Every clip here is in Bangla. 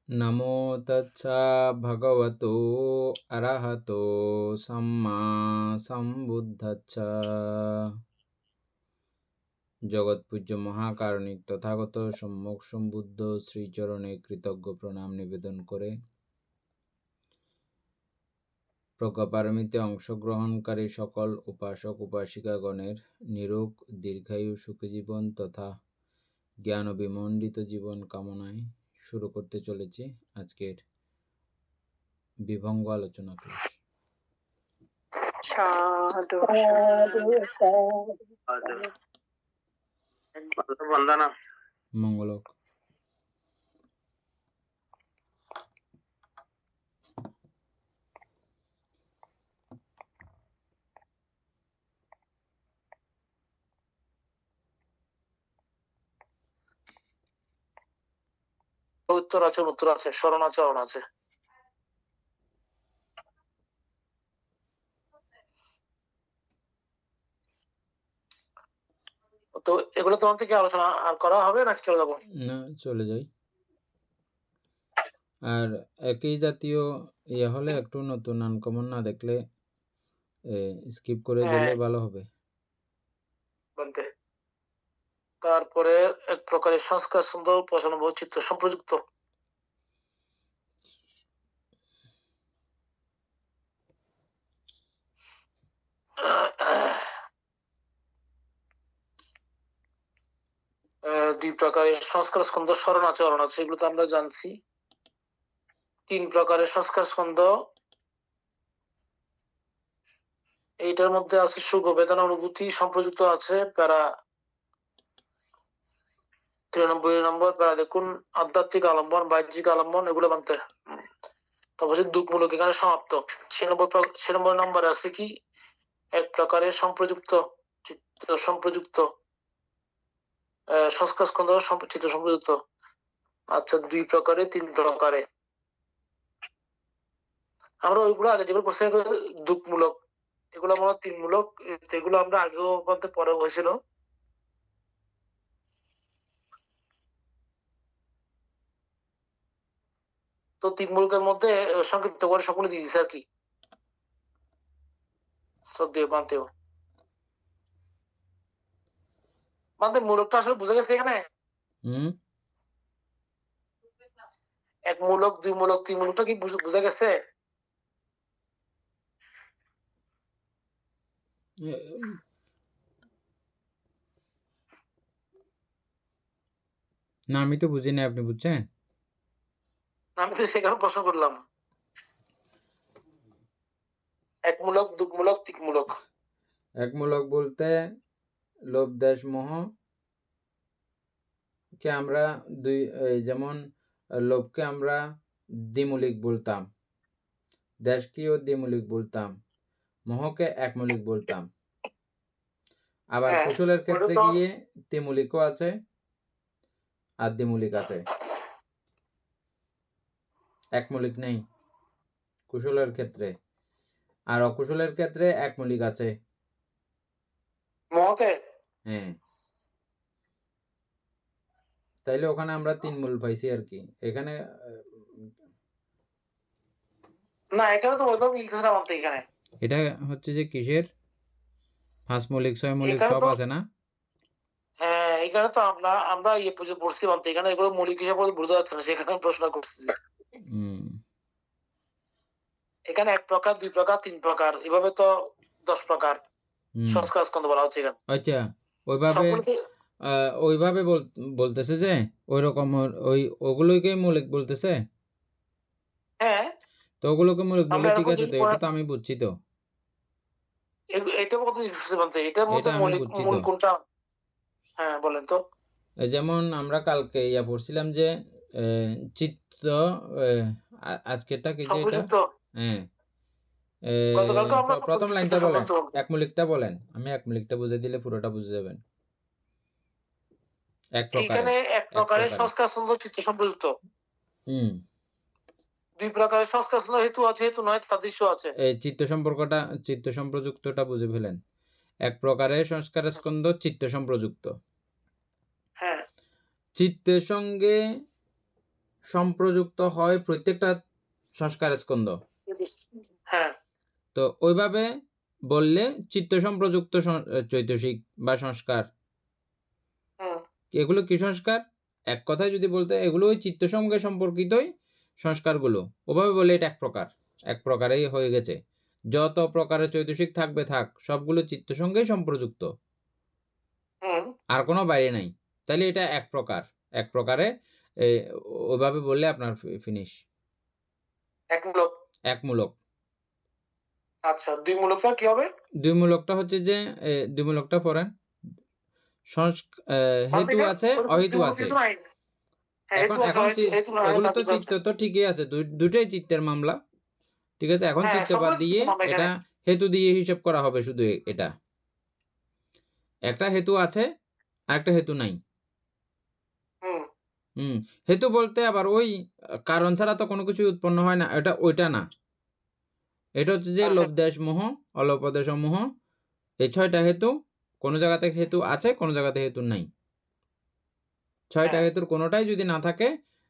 নমো তচ্ছা ভগবতো অরহতো সম্মা সম্বুদ্ধচ্ছা। জগৎপূজ্য মহাকারণিক তথাগত সম্যক সম্বুদ্ধ শ্রীচরণে কৃতজ্ঞ প্রণাম নিবেদন করে প্রজ্ঞাপারমিতে অংশগ্রহণকারী সকল উপাসক উপাসিকাগণের নিরোগ দীর্ঘায়ু সুখী জীবন তথা জ্ঞান বিমণ্ডিত জীবন কামনায় শুরু করতে চলেছি আজকের বিভঙ্গ আলোচনা ক্লাস। সাধু বন্দনা মঙ্গলক। উত্তর আছে শরণাচরণ আছে। তো এগুলো তোমার থেকে আলোচনা আর করা হবে নাকি চলে যাবো? না, চলে যাই। আর একই জাতীয় ইয়ে হলে একটু নতুন আনকমন না দেখলে স্কিপ করে দিলে ভালো হবে। তারপরে এক প্রকারের সংস্কার সুন্দর উপাসনা চিত্ত সম্প্রযুক্ত। দুই প্রকারের সংস্কার স্কন্ধ শরণাচরণ আছে, এগুলো তো আমরা জানছি। তিন প্রকারের সংস্কার স্কন্ধ, এইটার মধ্যে আছে সুখ বেদনা অনুভূতি সম্প্রযুক্ত আছে। প্যারা 93 নম্বর প্যারা দেখুন, আধ্যাত্মিক আলম্বন বাহ্যিক আলম্বন এগুলো মানতে। তারপর দুঃখমূলক এখানে সমাপ্ত। 96 নম্বর আছে কি এক প্রকারের সম্প্রযুক্ত চিত্ত সম্প্রযুক্ত সংস্কার স্কন্ধ চিত্ত সম্প্রযুক্ত। আচ্ছা, দুই প্রকারে তিন প্রকারে আমরা ওইগুলো আগে যেগুলো করছি দুঃখমূলক, এগুলো আমরা তিনমূলক, এগুলো আমরা আগেও বলতে পরে হয়েছিল। তো তিনমূলকের মধ্যে সংক্ষিপ্ত করে সকলে দিয়ে দিচ্ছে আর কি, শ্রদ্ধেয় মানতেও। মানতে মূলকটা আসলে বুঝা গেছে এখানে? এক মূলক দুই মূলক তিন মূলকটা কি বুঝা গেছে? না, আমি তো বুঝিনি, আপনি বুঝছেন? আমি তো সেখানে প্রশ্ন করলাম। এক মূলক দুই মূলক তিন মূলক। এক মূলক বলতে লোভ দেশ মোহ কে আমরা দুই, যেমন লোভকে আমরা দ্বিমূলিক বলতাম, দেশকেও দ্বিমূলিক বলতাম, মোহকে একমূলিক বলতাম। আবার কুশলের ক্ষেত্রে গিয়ে ত্রিমূলিকও আছে আর দ্বিমূলিক আছে, একমূলিক নেই কুশলের ক্ষেত্রে। আর অকুশলের ক্ষেত্রে একমূলিক আছে। হ্যাঁ, তাইলে ওখানে আমরা তিন মূল পাইছি আর কি। এখানে না, এখানে তো ওইভাবে লিখতেছে না মানতে। এখানে এটা হচ্ছে যে কিসের পাঁচ মৌলিক ছয় মৌলিক সব আছে না? হ্যাঁ, এখানে তো আমরা ইয়ে পুজো পড়ছি মানতে। এখানে এগুলো মৌলিক হিসাবে বোঝা যাচ্ছে না, সেখানে প্রশ্ন করছি। এখানে এক প্রকার দুই প্রকার তিন প্রকার এভাবে তো 10 প্রকার সংস্কার স্কন্ধ বলা হচ্ছে এখানে। আচ্ছা, ওইভাবে বলতেছে যে ওই রকম ওগুলোকে মৌলিক বলতেছে। হ্যাঁ, তো ওগুলোকে মৌলিক বলে ঠিক আছে, তো এটা তো আমি বুঝছি। তো এটা বলতে এটার মধ্যে মৌলিক মূল কোনটা? হ্যাঁ, বলেন তো। যেমন আমরা কালকে ইয়া পড়ছিলাম যে চিত্ত, আজকেরটা কি যে এটা? হ্যাঁ, প্রথম লাইনটা বলেন, একমূলিকটা বলেন। আমি একমূলিকটা বুঝে দিলে পুরোটা বুঝে যাবেন। এখানে এক প্রকারের সংস্কার ছন্দ চিত্ত সম্প্রযুক্ত। দুই প্রকারের সংস্কার ছন্দ হেতু আছে, হেতু নয় তাদৃশ্য আছে। এই চিত্ত সম্প্রযুক্তটা বুঝে ফেলেন। এক প্রকারের সংস্কার স্কন্ধ চিত্ত সম্প্রযুক্ত। হ্যাঁ, চিত্তের সঙ্গে সম্প্রযুক্ত হয় প্রত্যেকটা সংস্কার স্কন্ধ। হ্যাঁ, তো ওইভাবে বললে চিত্ত সম্প্রযুক্ত চৈতসিক বা সংস্কার, এগুলো কি সংস্কার? এক কথায় যদি বলতে এগুলো ওই চিত্ত সঙ্গে সম্পর্কিতই সংস্কারগুলো। ওভাবে বলে এটা এক প্রকারেই হয়ে গেছে। যত প্রকারের চৈতসিক থাকবে থাক, সবগুলো চিত্ত সঙ্গেই সম্প্রযুক্ত, আর কোনো বাইরে নাই। তাহলে এটা এক প্রকারে ওইভাবে বললে আপনার ফিনিশ। একমূলক। আচ্ছা, দুই মূলকটা কি হবে? দুই মূলকটা হচ্ছে যে দুই মূলকটা পড়েন। হেতু আছে, অহেতু আছে। এখন এগুলো তো চিত্ত তো ঠিকই আছে, দুটোই চিত্তের মামলা, ঠিক আছে। এখন চিত্ত বাদ দিয়ে এটা হেতু দিয়ে হিসাব করা হবে শুধু। এটা একটা হেতু আছে আর একটা হেতু নাই। হেতু বলতে আবার ওই কারণ ছাড়া তো কোনো কিছু উৎপন্ন হয় না, এটা ওইটা না। এটা হচ্ছে যে লোভদেশ মোহ, অলোপদেশ মোহ, এই 6টা হেতু। কোনো জায়গাতে হেতু আছে, কোনো জায়গাতে হেতু নাই। 6টা হেতুর কোনোটাই যদি না থাকে,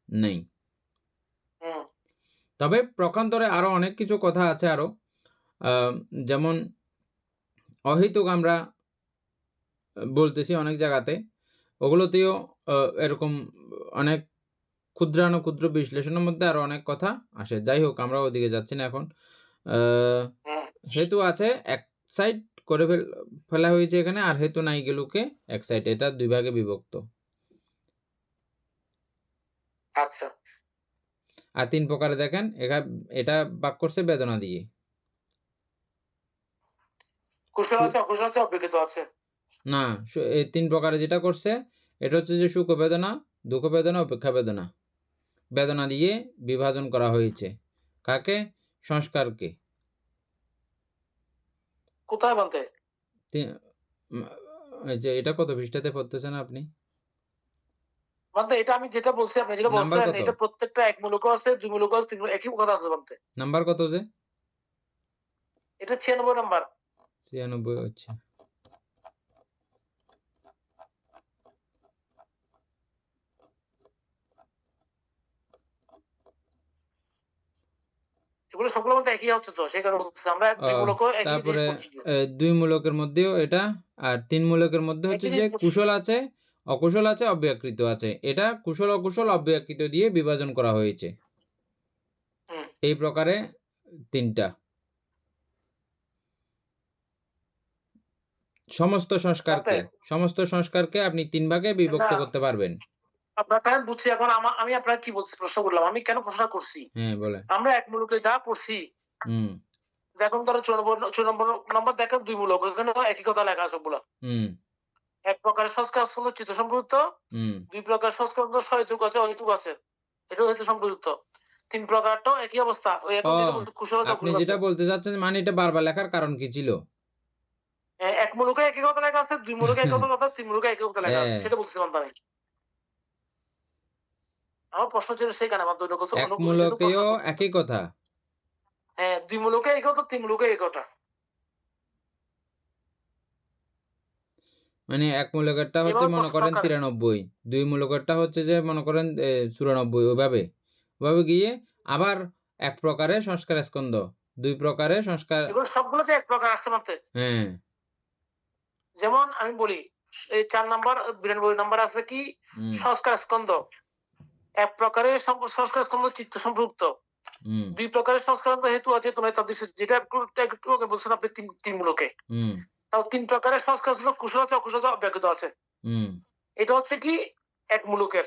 নেই। তবে প্রকান্তরে আরো অনেক কিছু কথা আছে আরো, যেমন অহেতুক আমরা বলতেছি অনেক জায়গাতে, ওগুলোতেও এরকম অনেক ক্ষুদ্রাণুক্ষুদ্র বিশ্লেষণের মধ্যে আরো অনেক কথা আসে। যাই হোক, আমরা ওদিকে যাচ্ছি না এখন। হেতু আছে এক সাইড করে ফেলা হয়েছে এখানে, আর হেতু নাই গেলুকে এক সাইড, এটা দুই ভাগে বিভক্ত। আচ্ছা, আর 3 প্রকারে দেখেন, এটা বাক করছে বেদনা দিয়ে। কুশল আছে, অকুশল আছে, অভিজ্ঞতা আছে না, এই 3 প্রকারে যেটা করছে এটা হচ্ছে যে সুখ বেদনা, দুঃখ বেদনা, উপেক্ষা বেদনা, বেদনা দিয়ে বিভাজন করা হয়েছে। কাকে? সংস্কারকে। কোথায় বলতে? এই যে এটা কত পৃষ্ঠাতে পড়তেছেন আপনি? বলতে এটা আমি যেটা বলছি, আপনি যেটা বলছেন, এটা প্রত্যেকটা এক মূলক আছে, দুই মূলক আছে, তিন একই কথা আছে বলতে। নাম্বার কত যে? এটা 96 নাম্বার। 96 হচ্ছে। এগুলো সবগুলো মধ্যে একই হচ্ছে তো, সেই কারণে বলতেছি আমরা দুই মূলক একই জিনিস তারপরে বলছি। 2 মূলকের মধ্যেও এটা, আর 3 মূলকের মধ্যে হচ্ছে যে কুশল আছে, অকুশল আছে, অব্যকৃত আছে। এটা কুশল অকুশল অব্যকৃত দিয়ে বিভাজন করা হয়েছে। এই প্রকারে 3টা। সমস্ত সংস্কারকে আপনি 3 ভাগে বিভক্ত করতে পারবেন। আপনারটা বুঝছি। এখন আমি আপনাকে কি বলছি, প্রশ্ন করলাম, আমি কেন প্রশ্ন করছি? হ্যাঁ, বলে আমরা এক মূলকে যা পড়ছি, এখন ধরো 94 নম্বর দেখেন, দুই মূলক, এখানে একই কথা লেখা আছে সবগুলো। এক প্রকারের সংস্কার স্কন্ধ চিত্ত সম্পৃক্ত, দুই প্রকার সংস্কার স্কন্ধ সহেতুক আছে, অহেতুক আছে, এটাও হেতু সম্পৃক্ত। 3 প্রকারটাও একই অবস্থা। ওই এখন যেটা বলছি কুশল আছে, আপনি যেটা বলতে চাচ্ছেন, মানে এটা বারবার লেখার কারণ কি ছিল? এক মূলকে একই কথা লেখা আছে, দুই মূলকে একই কথা, তিন মূলকে একই কথা লেখা আছে, সেটা বলছিলাম আমি। আমার প্রশ্ন ছিল সেখানে, আমার দুটো কথা এক মূলকেও একই কথা। হ্যাঁ, দুই মূলকে একই কথা, তিন মূলকে একই কথা। মানে এক মূলকেরটা হচ্ছে মনে করেন 93, দুই মূলকেরটা হচ্ছে যে মনে করেন 94, ওইভাবে গিয়ে আবার এক প্রকারে সংস্কার স্কন্ধ, দুই প্রকারে সংস্কার, এগুলো সবগুলো যে এক প্রকার আসছে মাত্র। হ্যাঁ, যেমন আমি বলি, এই 4 নাম্বার 92 নাম্বার আছে কি সংস্কার স্কন্ধ। এক প্রকারের সংস্কার স্কন্ধ চিত্ত সম্পৃক্ত, দুই প্রকারের সংস্কার হেতু আছে, তোমার তাদের যেটা একটু আগে বলছেন আপনি, তিন মূলকে। তাও 3 প্রকারের সংস্কার ছিল, কুশল আছে, অকুশল আছে, অব্যকৃত আছে। এটা হচ্ছে কি এক মূলকের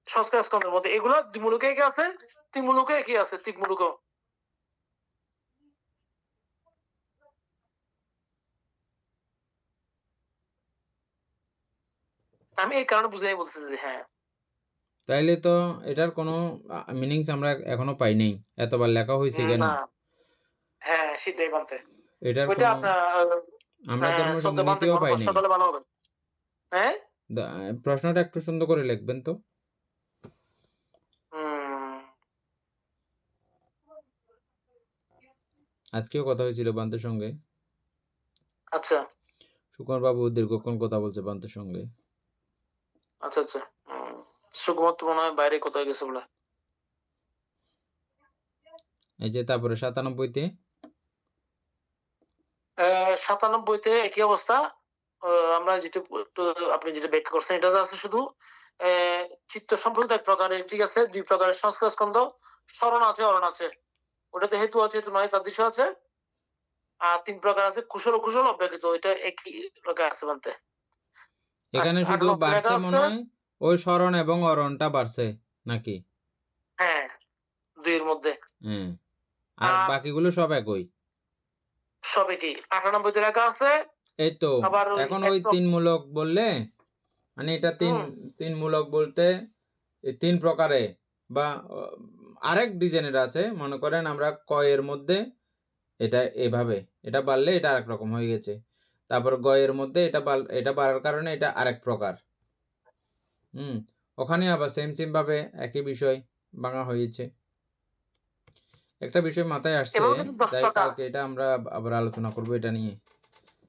সংস্কার স্কন্ধের মধ্যে। এগুলো দুই মূলকে একই আছে, তিন মূলকে একই আছে, তিন মূলক। আমি এই কারণে বুঝাই বলতেছি। হ্যাঁ, তাইলে তো এটার কোনো মিনিংস আমরা এখনো পাই নাই, এতবার লেখা হয়েছে কেন? হ্যাঁ, সেটাই বলতে। এটার ওইটা কোনো আপনার আমরা ধর্মসম্মতিও পাই নাই। সকালে ভালো হবে। হ্যাঁ, প্রশ্নটা একটু সুন্দর করে লিখবেন তো। আজকেও কথা হয়েছিল বান্তের সঙ্গে। আচ্ছা, সুকুমার বাবু দীর্ঘক্ষণ কথা বলছে বান্তের সঙ্গে। আচ্ছা, আচ্ছা। সুকুমার তো মনে হয় বাইরে কোথায় গেছে বলে। এই যে তারপরে ৯৭-তে ৯৭-তে একই অবস্থা। আমরা যেটা একটু আপনি যেটা ব্যাখ্যা করছেন এটাতে আছে শুধু চিত্ত সম্পর্কিত এক প্রকারের, ঠিক আছে? ২ প্রকারের সংস্কার স্কন্ধ, স্মরণ আছে, অরণ আছে। ওটাতে হেতু আছে, হেতু নয় তাদৃশ্য আছে। আর ৩ প্রকার আছে কুশল ও কুশল অব্যক্তিত। ওইটা একই রকম আছে বলতে। এখানে শুধু ৯৮ লেখা বাড়ছে মনে আছে হয় ওই স্মরণ এবং অরণটা বাড়ছে নাকি? হ্যাঁ, ২ এর মধ্যে। হ্যাঁ, আর আর বাকিগুলো সব একই। সব একই। ৯৮ তে লেখা আছে এই তো আবার ওই এখন এক ওই ৩ মূলক বললে মানে এটা ৩ হুম, ৩ মূলক বলতে এই ৩ প্রকারে বা আরেক ডিজাইনের আছে। মনে করেন আমরা ক এর মধ্যে এটা এভাবে, এটা বাড়লে এটা আরেক রকম হয়ে গেছে। তারপর গ এর মধ্যে এটা বাড়ার কারণে এটা আরেক প্রকার। ওখানে আবার সেম ভাবে একই বিষয় ভাঙা হয়েছে। একটা বিষয় মাথায় আসছে, এভাবে কিন্তু ১০ তাই প্রকার। কালকে এটা আমরা আবার আলোচনা করব এটা নিয়ে।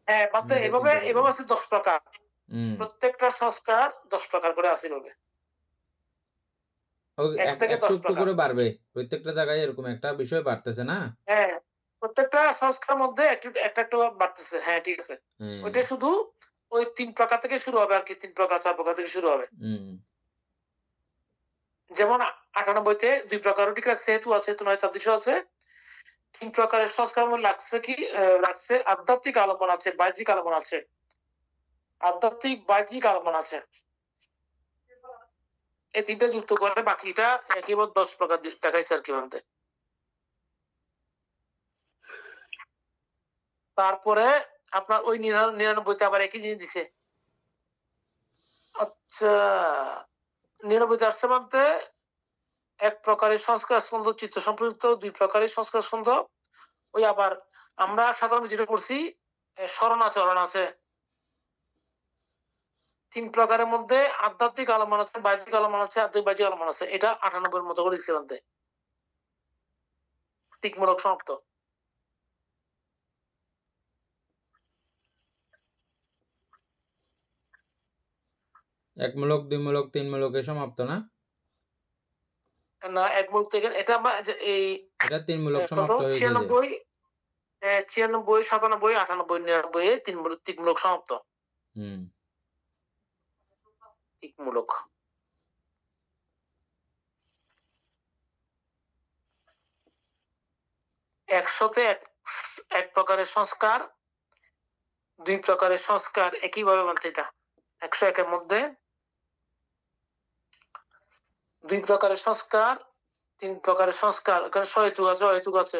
হ্যাঁ, মাত্র আমি এটা এভাবে চিন্তা করব। এভাবে আছে ১০ প্রকার। হুম। প্রত্যেকটা সংস্কার ১০ প্রকার করে আছে এভাবে। ও ১ থেকে একটু ১০ একটু প্রকার। করে বাড়বে। প্রত্যেকটা জায়গায় এরকম একটা বিষয় বাড়তেছে না? হ্যাঁ, প্রত্যেকটা সংস্কারের মধ্যে একটা একটু বাড়তেছে। হ্যাঁ, ঠিক আছে। হ্যাঁ। ওইটা শুধু ওই ৩ প্রকার থেকে শুরু হবে আরকি। ৩ প্রকার ৪ প্রকার থেকে শুরু হবে। হুম। যেমন ৯৮ তে ২ প্রকারও ঠিক রাখছে, হেতু আছে, হেতু নয় তাদৃশ্য আছে। ৩ প্রকারের সংস্কার মূল রাখছে কি রাখছে আধ্যাত্মিক আলম্বন আছে, বাহ্যিক আলম্বন আছে। আধ্যাত্মিক, বাহ্যিক আলম্বন আছে। এই ৩ টা যুক্ত করে বাকিটা একেবারে ১০ প্রকার দেখাইছে আরকি বলতে। তারপরে আপনার ওই ৯৯ তে আবার একই জিনিস দিছে। আচ্ছা, ৯৯ তে আসছে বলতে ১ প্রকারের সংস্কার স্কন্ধ চিত্ত সম্পৃক্ত, ২ প্রকারের সংস্কার স্কন্ধ। ওই আবার আমরা সাধারণত যেটা করছি স্মরণ আছে, অরণ আছে। ৩ প্রকারের মধ্যে আধ্যাত্মিক আলম্বন আছে, বাহ্যিক আলম্বন আছে, আধ্যাত্মিক বাহ্যিক আলম্বন আছে। এটা ৯৮ এর মতো করে দিচ্ছে বলতে। টিকমূলক সমাপ্ত। একমূলক, দুইমূলক, তিনমূলকে সমাপ্ত না? না, এক মূলক থেকে এটা আমরা যে এই এটা তিনমূলক কত সমাপ্ত হয়েছে যে। ৯৬ ৯৬, ৯৭, ৯৮, ৯৯ এ তিকমূলক সমাপ্ত। হুম। তিকমূলক। ১০০ তে এক প্রকারের সংস্কার, ২ প্রকারের সংস্কার একইভাবে বলতে এটা। ১০১ এর মধ্যে ২ প্রকারের সংস্কার, ৩ প্রকারের সংস্কার। এখানে সহেতুক আছে, অহেতুক আছে।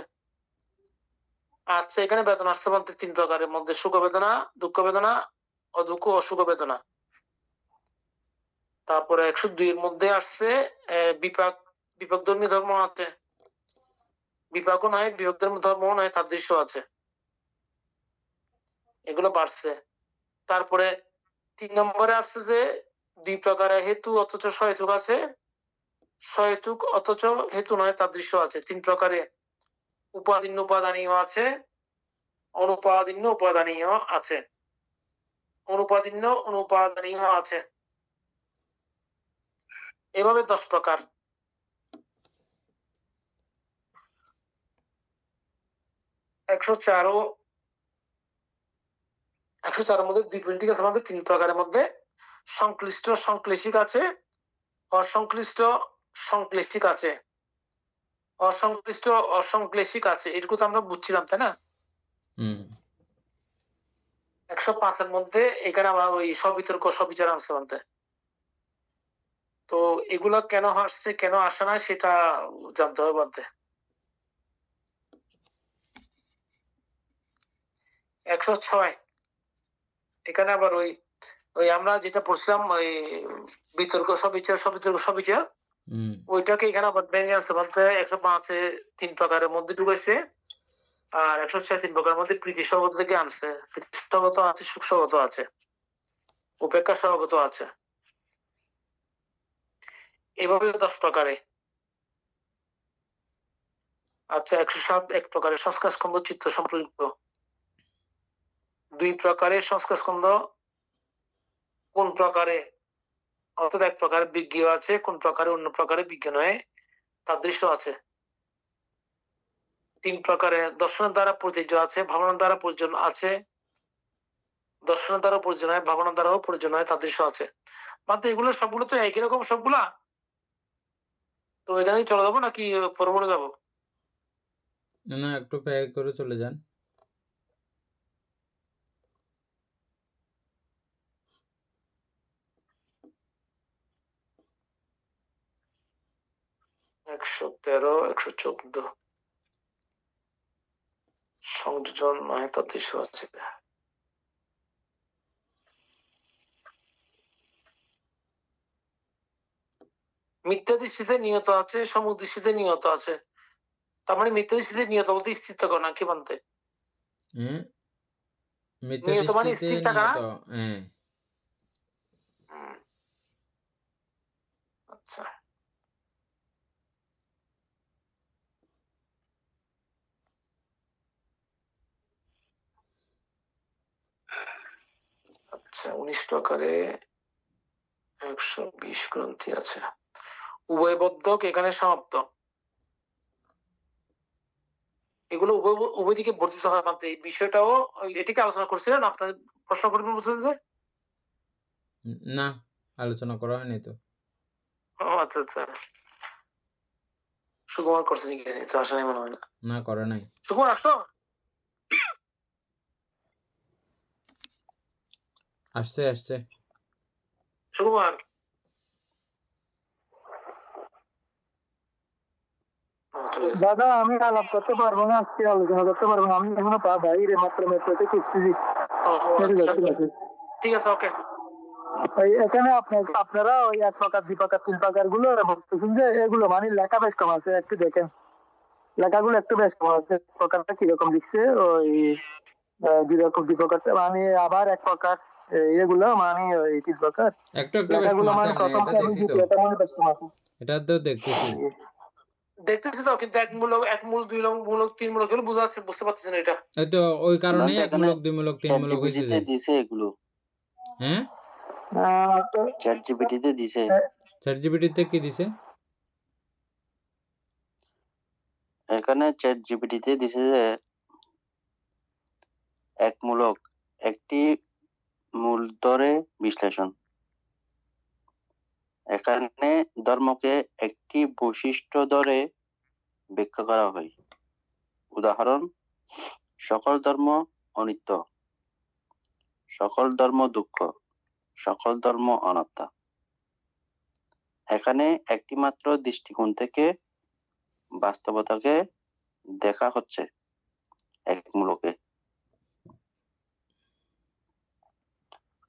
আচ্ছা, এখানে বেদনা আসছে বলতে ৩ প্রকারের মধ্যে সুখ বেদনা, দুঃখ বেদনা, অদুঃখ, অসুখ বেদনা। তারপরে ১০২ এর মধ্যে আসছে বিপাক, বিপাকধর্মী ধর্ম আছে। বিপাকও নয়, বিপাকধর্মী ধর্মও নয়, তাদৃশ্য আছে। এগুলো বাড়ছে। তারপরে ৩ নম্বরে আসছে যে ২ প্রকারের হেতু অথচ সহেতুক আছে। সহেতুক অথচ হেতু নয় তাদৃশ্য আছে। ৩ প্রকারে উপাদিন্য উপাদানীয় আছে, অনুপাদিন্য উপাদানীয় আছে। অনুপাদিন্য অনুপাদানীয় আছে। এভাবে ১০ প্রকার। ১০৪ ও ১০৪ এর মধ্যে দ্বিপঞ্জিক আছে আমাদের ৩ প্রকারের মধ্যে সংশ্লিষ্ট সংশ্লেষিক আছে, অসংশ্লিষ্ট সংশ্লেষিক আছে। অসংশ্লিষ্ট অসংশ্লেষিক আছে। এটুকু তো আমরা বুঝছিলাম, তাই না? হুম। ১০৫ এর মধ্যে এখানে আবার ওই সবিতর্ক সবিচার আনছে বলতে। তো এগুলা কেন আসছে, কেন আসে না সেটা জানতে হবে বলতে। ১০৬ এখানে আবার ওই ওই আমরা যেটা পড়ছিলাম ওই বিতর্ক সবিচার, সবিতর্ক সবিচার, হুম। ওইটাকে এখানে আবার ভেঙে আছে বলতে ১০৫ এ ৩ প্রকারের মধ্যে ঢুকাইছে। আর ১০৬ ৩ প্রকারের মধ্যে প্রীতি স্বগত থেকে আনছে। প্রীতি স্বগত আছে, সুখ স্বগত আছে, উপেক্ষা স্বগত আছে। এভাবে ১০ প্রকারে। আচ্ছা, ১০৭ এক প্রকারের সংস্কার স্কন্ধ চিত্ত সম্পৃক্ত। ২ প্রকারের সংস্কার স্কন্ধ কোন প্রকারে? অর্থাৎ এক প্রকারের বিজ্ঞ আছে, কোন প্রকারে অন্য প্রকারের বিজ্ঞ নয় তাদৃশ আছে। 3 প্রকারের দর্শনের দ্বারা প্রযোজ্য আছে, ভাবনার দ্বারা প্রয়োজন আছে, দর্শনের দ্বারা প্রয়োজন হয়, ভাবনার দ্বারাও প্রয়োজন হয় তাদৃশ আছে। মাত্র এগুলো সবগুলো তো একই রকম সবগুলা। তো এখানেই চলে যাবো নাকি পরে যাবো? না একটু প্যাক করে চলে যান। একশো 114 সংযোজন নয় তাদৃশ আছে। মিথ্যা দৃষ্টিতে নিয়ত আছে, সমুখ দৃষ্টিতে নিয়ত আছে। তার মানে মিথ্যা দৃষ্টিতে নিয়ত বলতে স্থির থাকা না কি মানতে? মিথ্যা নিয়ত মানে দৃষ্টিতে স্থির থাকা না? নিয়ত। হ্যাঁ আচ্ছা আচ্ছা 19 প্রকারে 120 গ্রন্থি আছে। উভয়বদ্ধক এখানে সমাপ্ত। এগুলো উভয় দিকে বর্ধিত হয় মানতে। এই বিষয়টাও এটিকে আলোচনা করছিলেন, আপনার প্রশ্ন করবেন বলছেন যে? না আলোচনা করা হয়নি তো। ও আচ্ছা আচ্ছা, সুকুমার করছেন কি জানি, তো আসলে মনে হয় না। না করে নাই। সুকুমার আসতো? আসছে আসছে। সুকুমার দাদা আমি আলাপ করতে পারবো না, আজকে আলোচনা করতে পারবো না, আমি এখনো বাইরে মাত্র মেট্রোতে করছি। ঠিক আছে, ওকে। এখানে আপনারা ওই 1 প্রকার 2 প্রকার 3 প্রকার গুলো বলতেছেন যে এগুলো মানে লেখা বেশ কম আছে, একটু দেখেন লেখাগুলো একটু বেশ কম আছে। প্রকারটা কিরকম লিখছে ওই 2 প্রকার মানে আবার 1 প্রকার এগুলো মানে ওই 3 প্রকার একটু একটু বেশ কম লেখাগুলো আছে, মানে আমি প্রথম এটা এবং দেখছি তো, দ্বিতীয়টা মানে বেশ কম আছে। এটা তো দেখতেছি। দেখতেছি তো, কিন্তু এক মূলক, 2 মূলক 3 মূলক এগুলো বুঝতে পারতেছি না এটা। এই তো ওই কারণে বলতে 1 এখানে মূলক 2 মূলক 3 মূলক হয়েছে চ্যাটজিপিটিতে যে। দিছে এগুলো, হ্যাঁ চ্যাটজিপিটিতে দিছে। চ্যাটজিপিটিতে কি দিছে? এখানে চ্যাটজিপিটিতে দিছে যে একমূলক একটি মূলধরে বিশ্লেষণ। এখানে ধর্মকে একটি বৈশিষ্ট্য ধরে ব্যাখ্যা করা হয়। উদাহরণ: সকল ধর্ম অনিত্য, সকল ধর্ম দুঃখ, সকল ধর্ম অনাত্মা। এখানে একটি মাত্র দৃষ্টিকোণ থেকে বাস্তবতাকে দেখা হচ্ছে একমূলকে।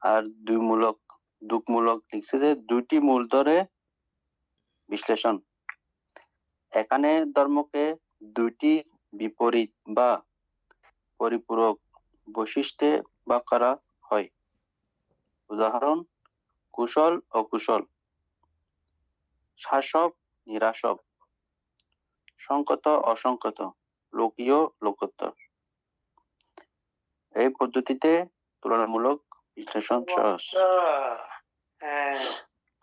আর দুঃমূলক লিখছে যে 2টি মূল ধরে বিশ্লেষণ। এখানে ধর্মকে 2টি বিপরীত বা পরিপূরক বৈশিষ্ট্যে ভাগ করা হয়। উদাহরণ: কুশল অকুশল, শাসক নিরাসক, সংকত অসংকত, লোকীয় লোকোত্তর। এই পদ্ধতিতে তুলনামূলক বিশ্লেষণ সহজ।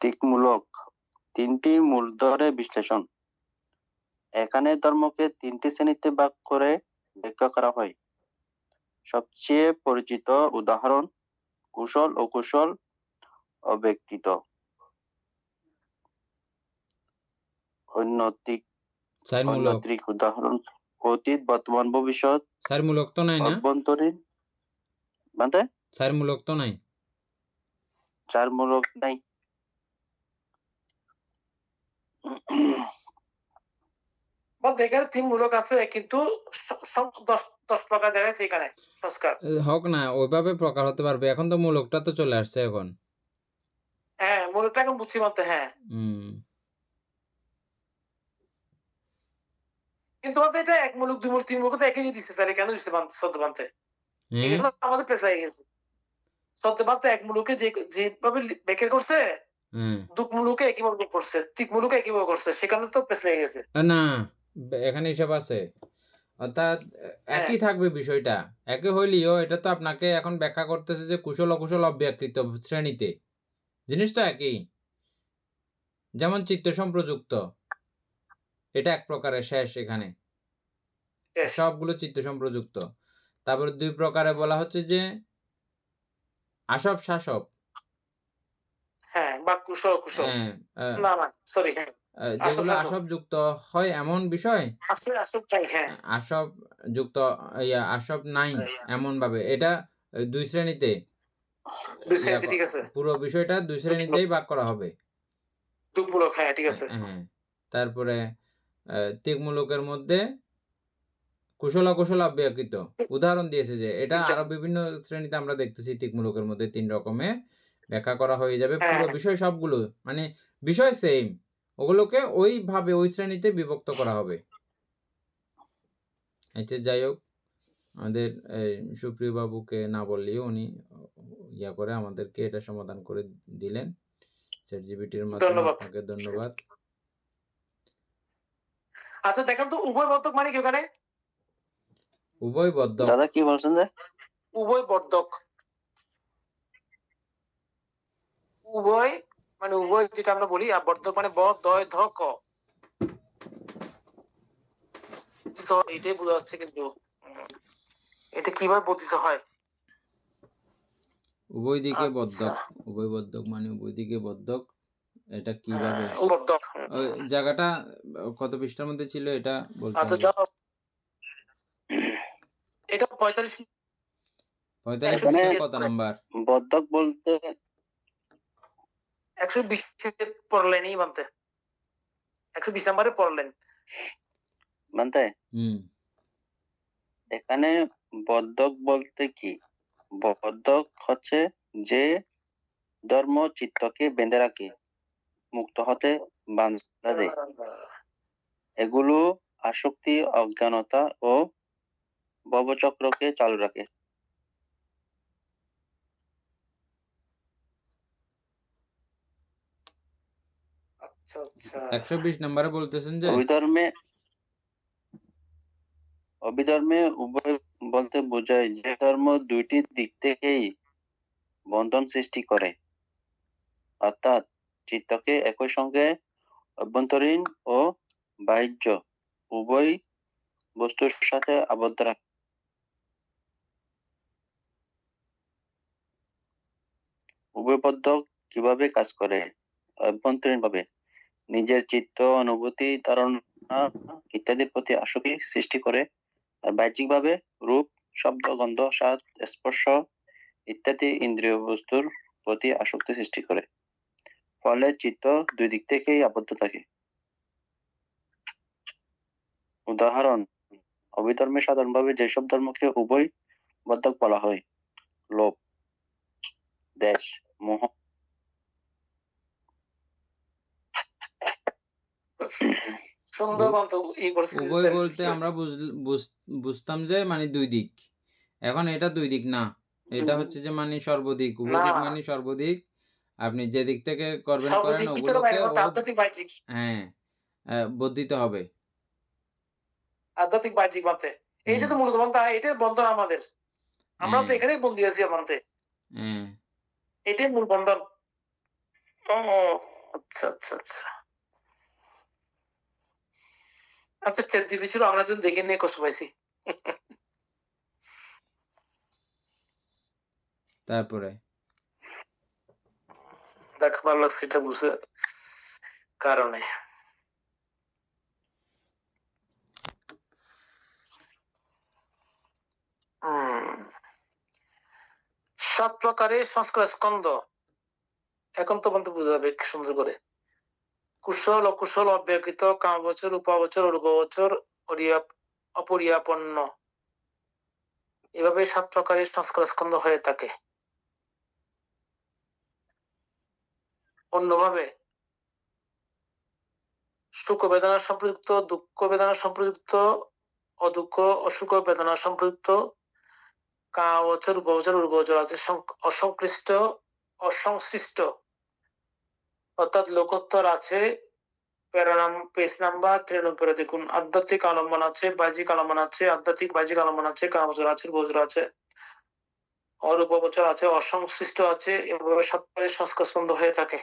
দিকমূলক 3টি মূল ধরে বিশ্লেষণ। এখানে ধর্মকে 3টি শ্রেণীতে ভাগ করে ব্যাখ্যা করা হয়। সবচেয়ে পরিচিত উদাহরণ: কুশল অকুশল, অব্যক্তিত। অনৈতিক উদাহরণ: অতীত, বর্তমান, ভবিষ্যৎ, মূলক তো নাই না? অভ্যন্তরীণ। মানে মূলক তো নাই? 4 মূলক নাই। এখানে 3 মূলক আছে, কিন্তু 10 প্রকার দেখাচ্ছে এখানে সংস্কার। হোক না, ওইভাবে প্রকার হতে পারবে। এখন তো মূলকটা তো চলে আসছে এখন। হ্যাঁ মূলকটা এখন বুঝছি মাত্র। হ্যাঁ কিন্তু এটা 1 মূলক 2 মূলক 3 মূলক তো একই দিচ্ছে, তাহলে কেন দিচ্ছে শব্দ বানতে? এগুলো আমাদের পেছ লাগে গেছে। শব্দ বানতে 1 মূলকে যেভাবে ব্যাখ্যা করছে, দুঃখ মূলকে একইভাবে করছে, তিক মূলকে একইভাবে করছে, সেখানে তো পেছ লেগে গেছে। না এখানে হিসাব আছে, অর্থাৎ একই থাকবে বিষয়টা। একই হইলেও এটা তো আপনাকে এখন ব্যাখ্যা করতেছে যে কুশল অকুশল অব্যাকৃত শ্রেণীতে, জিনিস তো একই। যেমন চিত্ত সম্প্রযুক্ত, এটা এক প্রকারের শেষ, এখানে শেষ। সবগুলো চিত্ত সম্প্রযুক্ত। তারপর 2 প্রকারে বলা হচ্ছে যে আসব শাসব। হ্যাঁ, বা কুশল কুশল। হ্যাঁ, না না, সরি, হ্যাঁ, আসব যেগুলো শাসব। আসব যুক্ত হয় এমন বিষয়, আসব চাই, হ্যাঁ। আসব যুক্ত আসব নাই এমন ভাবে, এটা 2 শ্রেণীতে দুই শ্রেণীতে, ঠিক আছে। পুরো বিষয়টা 2 শ্রেণীতেই ভাগ করা হবে। তুকমূলক, হ্যাঁ, ঠিক আছে। হ্যাঁ, তারপরে তিক্মূলকের মধ্যে কুশল অকুশল অব্যক্তিত উদাহরণ দিয়েছে, যে এটা আরো বিভিন্ন শ্রেণীতে আমরা দেখতেছি তিক্মূলকের মধ্যে 3 রকমে ব্যাখ্যা করা হয়ে যাবে। হ্যাঁ, পুরো বিষয় সবগুলো মানে বিষয় সেম, ওগুলোকে ওইভাবে ওই শ্রেণীতে বিভক্ত করা হবে। আচ্ছা, যাই হোক, আমাদের সুপ্রিয় বাবুকে না বললেও উনি ইয়া করে আমাদেরকে এটা সমাধান করে দিলেন চ্যাট জিপিটির মাধ্যমে। ধন্যবাদ। আপনাকে ধন্যবাদ। আচ্ছা, দেখেন তো উভয় বর্ধক মানে কি ওখানে? উভয় বদ্ধক। দাদা কি বলছেন যে? উভয় বর্ধক, উভয় মানে উভয় যেটা আমরা বলি, আর বর্ধক মানে ব, দয়, ধ, ক। তো এটাই বোঝা যাচ্ছে, কিন্তু এটা কিভাবে বর্ধিত হয়? উভয় দিকে আচ্ছা। বদ্ধক, উভয় বদ্ধক মানে উভয় দিকে বদ্ধক, এটা কিভাবে? বর্ধক। ওই জায়গাটা কত পৃষ্ঠার মধ্যে ছিল এটা বলতে আচ্ছা, হবে। যাও। এটা 45 45 এখানে পৃষ্ঠার কত নাম্বার? বদ্ধক বলতে 120 পড়লেনই মানতে, 120 নাম্বারে পড়লেন। মানতে এখানে বদ্ধক বলতে কি? বদ্ধক হচ্ছে যে ধর্ম চিত্তকে বেঁধে রাখে, মুক্ত হতে বাধা দেয়। এগুলো আসক্তি, অজ্ঞানতা ও ভবচক্রকে চালু রাখে। আচ্ছা আচ্ছা, 120 নাম্বারে বলতেছেন যে অভিধর্মে উভয় বলতে বোঝায় যে ধর্ম দুইটি দিক থেকেই বন্ধন সৃষ্টি করে, অর্থাৎ চিত্তকে একই সঙ্গে অভ্যন্তরীণ ও বাহ্য উভয় বস্তুর সাথে আবদ্ধ রাখে। উভয় পদ্ধক কিভাবে কাজ করে? অভ্যন্তরীণ ভাবে নিজের চিত্ত, অনুভূতি, ধারণা ইত্যাদির প্রতি আসক্তি সৃষ্টি করে, আর বাহ্যিক ভাবে রূপ, শব্দ, গন্ধ, স্বাদ, স্পর্শ ইত্যাদি ইন্দ্রিয় বস্তুর প্রতি আসক্তি সৃষ্টি করে। ফলে চিত্ত দুই দিক থেকেই আবদ্ধ থাকে। উদাহরণ, অভিধর্মে সাধারণভাবে যেসব ধর্মকে উভয় বদ্ধক বলা হয়: লোভ, দেশ, মোহ। সুন্দর বলতো উভয় বলতে আমরা বুঝতাম যে মানে দুই দিক, এখন এটা দুই দিক না, এটা হচ্ছে যে মানে সর্বদিক। উভয় দিক মানে সর্বদিক, আপনি যে দিক থেকে করবেন করেন, ওগুলোকে হ্যাঁ বর্ধিত হবে। আধ্যাত্মিক বাহ্যিক মানতে এইটা তো মূলত বন্ধন, এটা বন্ধন আমাদের, আমরা তো এখানেই বন্দী আছি মানতে, এটাই মূল বন্ধন। আচ্ছা আচ্ছা আচ্ছা আচ্ছা, চ্যাট জিপিটি ছিল, আমরা তো দেখে নিয়ে কষ্ট পাইছি। তারপরে দেখ, ভালো লাগছে এটা বুঝে কারণে। সাত প্রকারের সংস্কার স্কন্ধ, এখন তো বলতে বোঝা যাবে সুন্দর করে। কুশল, অকুশল, অব্যকৃত, কামবচর, উপাবচর, অরূপবচর, অপরিয়াপন্ন, এভাবে 7 প্রকারের সংস্কার স্কন্ধ হয়ে থাকে। অন্যভাবে সুখ বেদনা সম্পৃক্ত, দুঃখ বেদনা সম্পৃক্ত, অদুঃখ অসুখ বেদনা সম্পৃক্ত, কামবচর, উপবচর, অরূপবচর আছে অসংশ্লিষ্ট, অসংশ্লিষ্ট অর্থাৎ লোকোত্তর আছে পেজ নাম্বার 93 দেখুন। আধ্যাত্মিক আলম্বন আছে, বাহ্যিক আলম্বন আছে, আধ্যাত্মিক বাহ্যিক আলম্বন আছে, কামবচর আছে, রূপবচর আছে, অরূপবচর আছে, অসংশ্লিষ্ট আছে। এভাবে 7 প্রকারের সংস্কার স্কন্ধ হয়ে থাকে।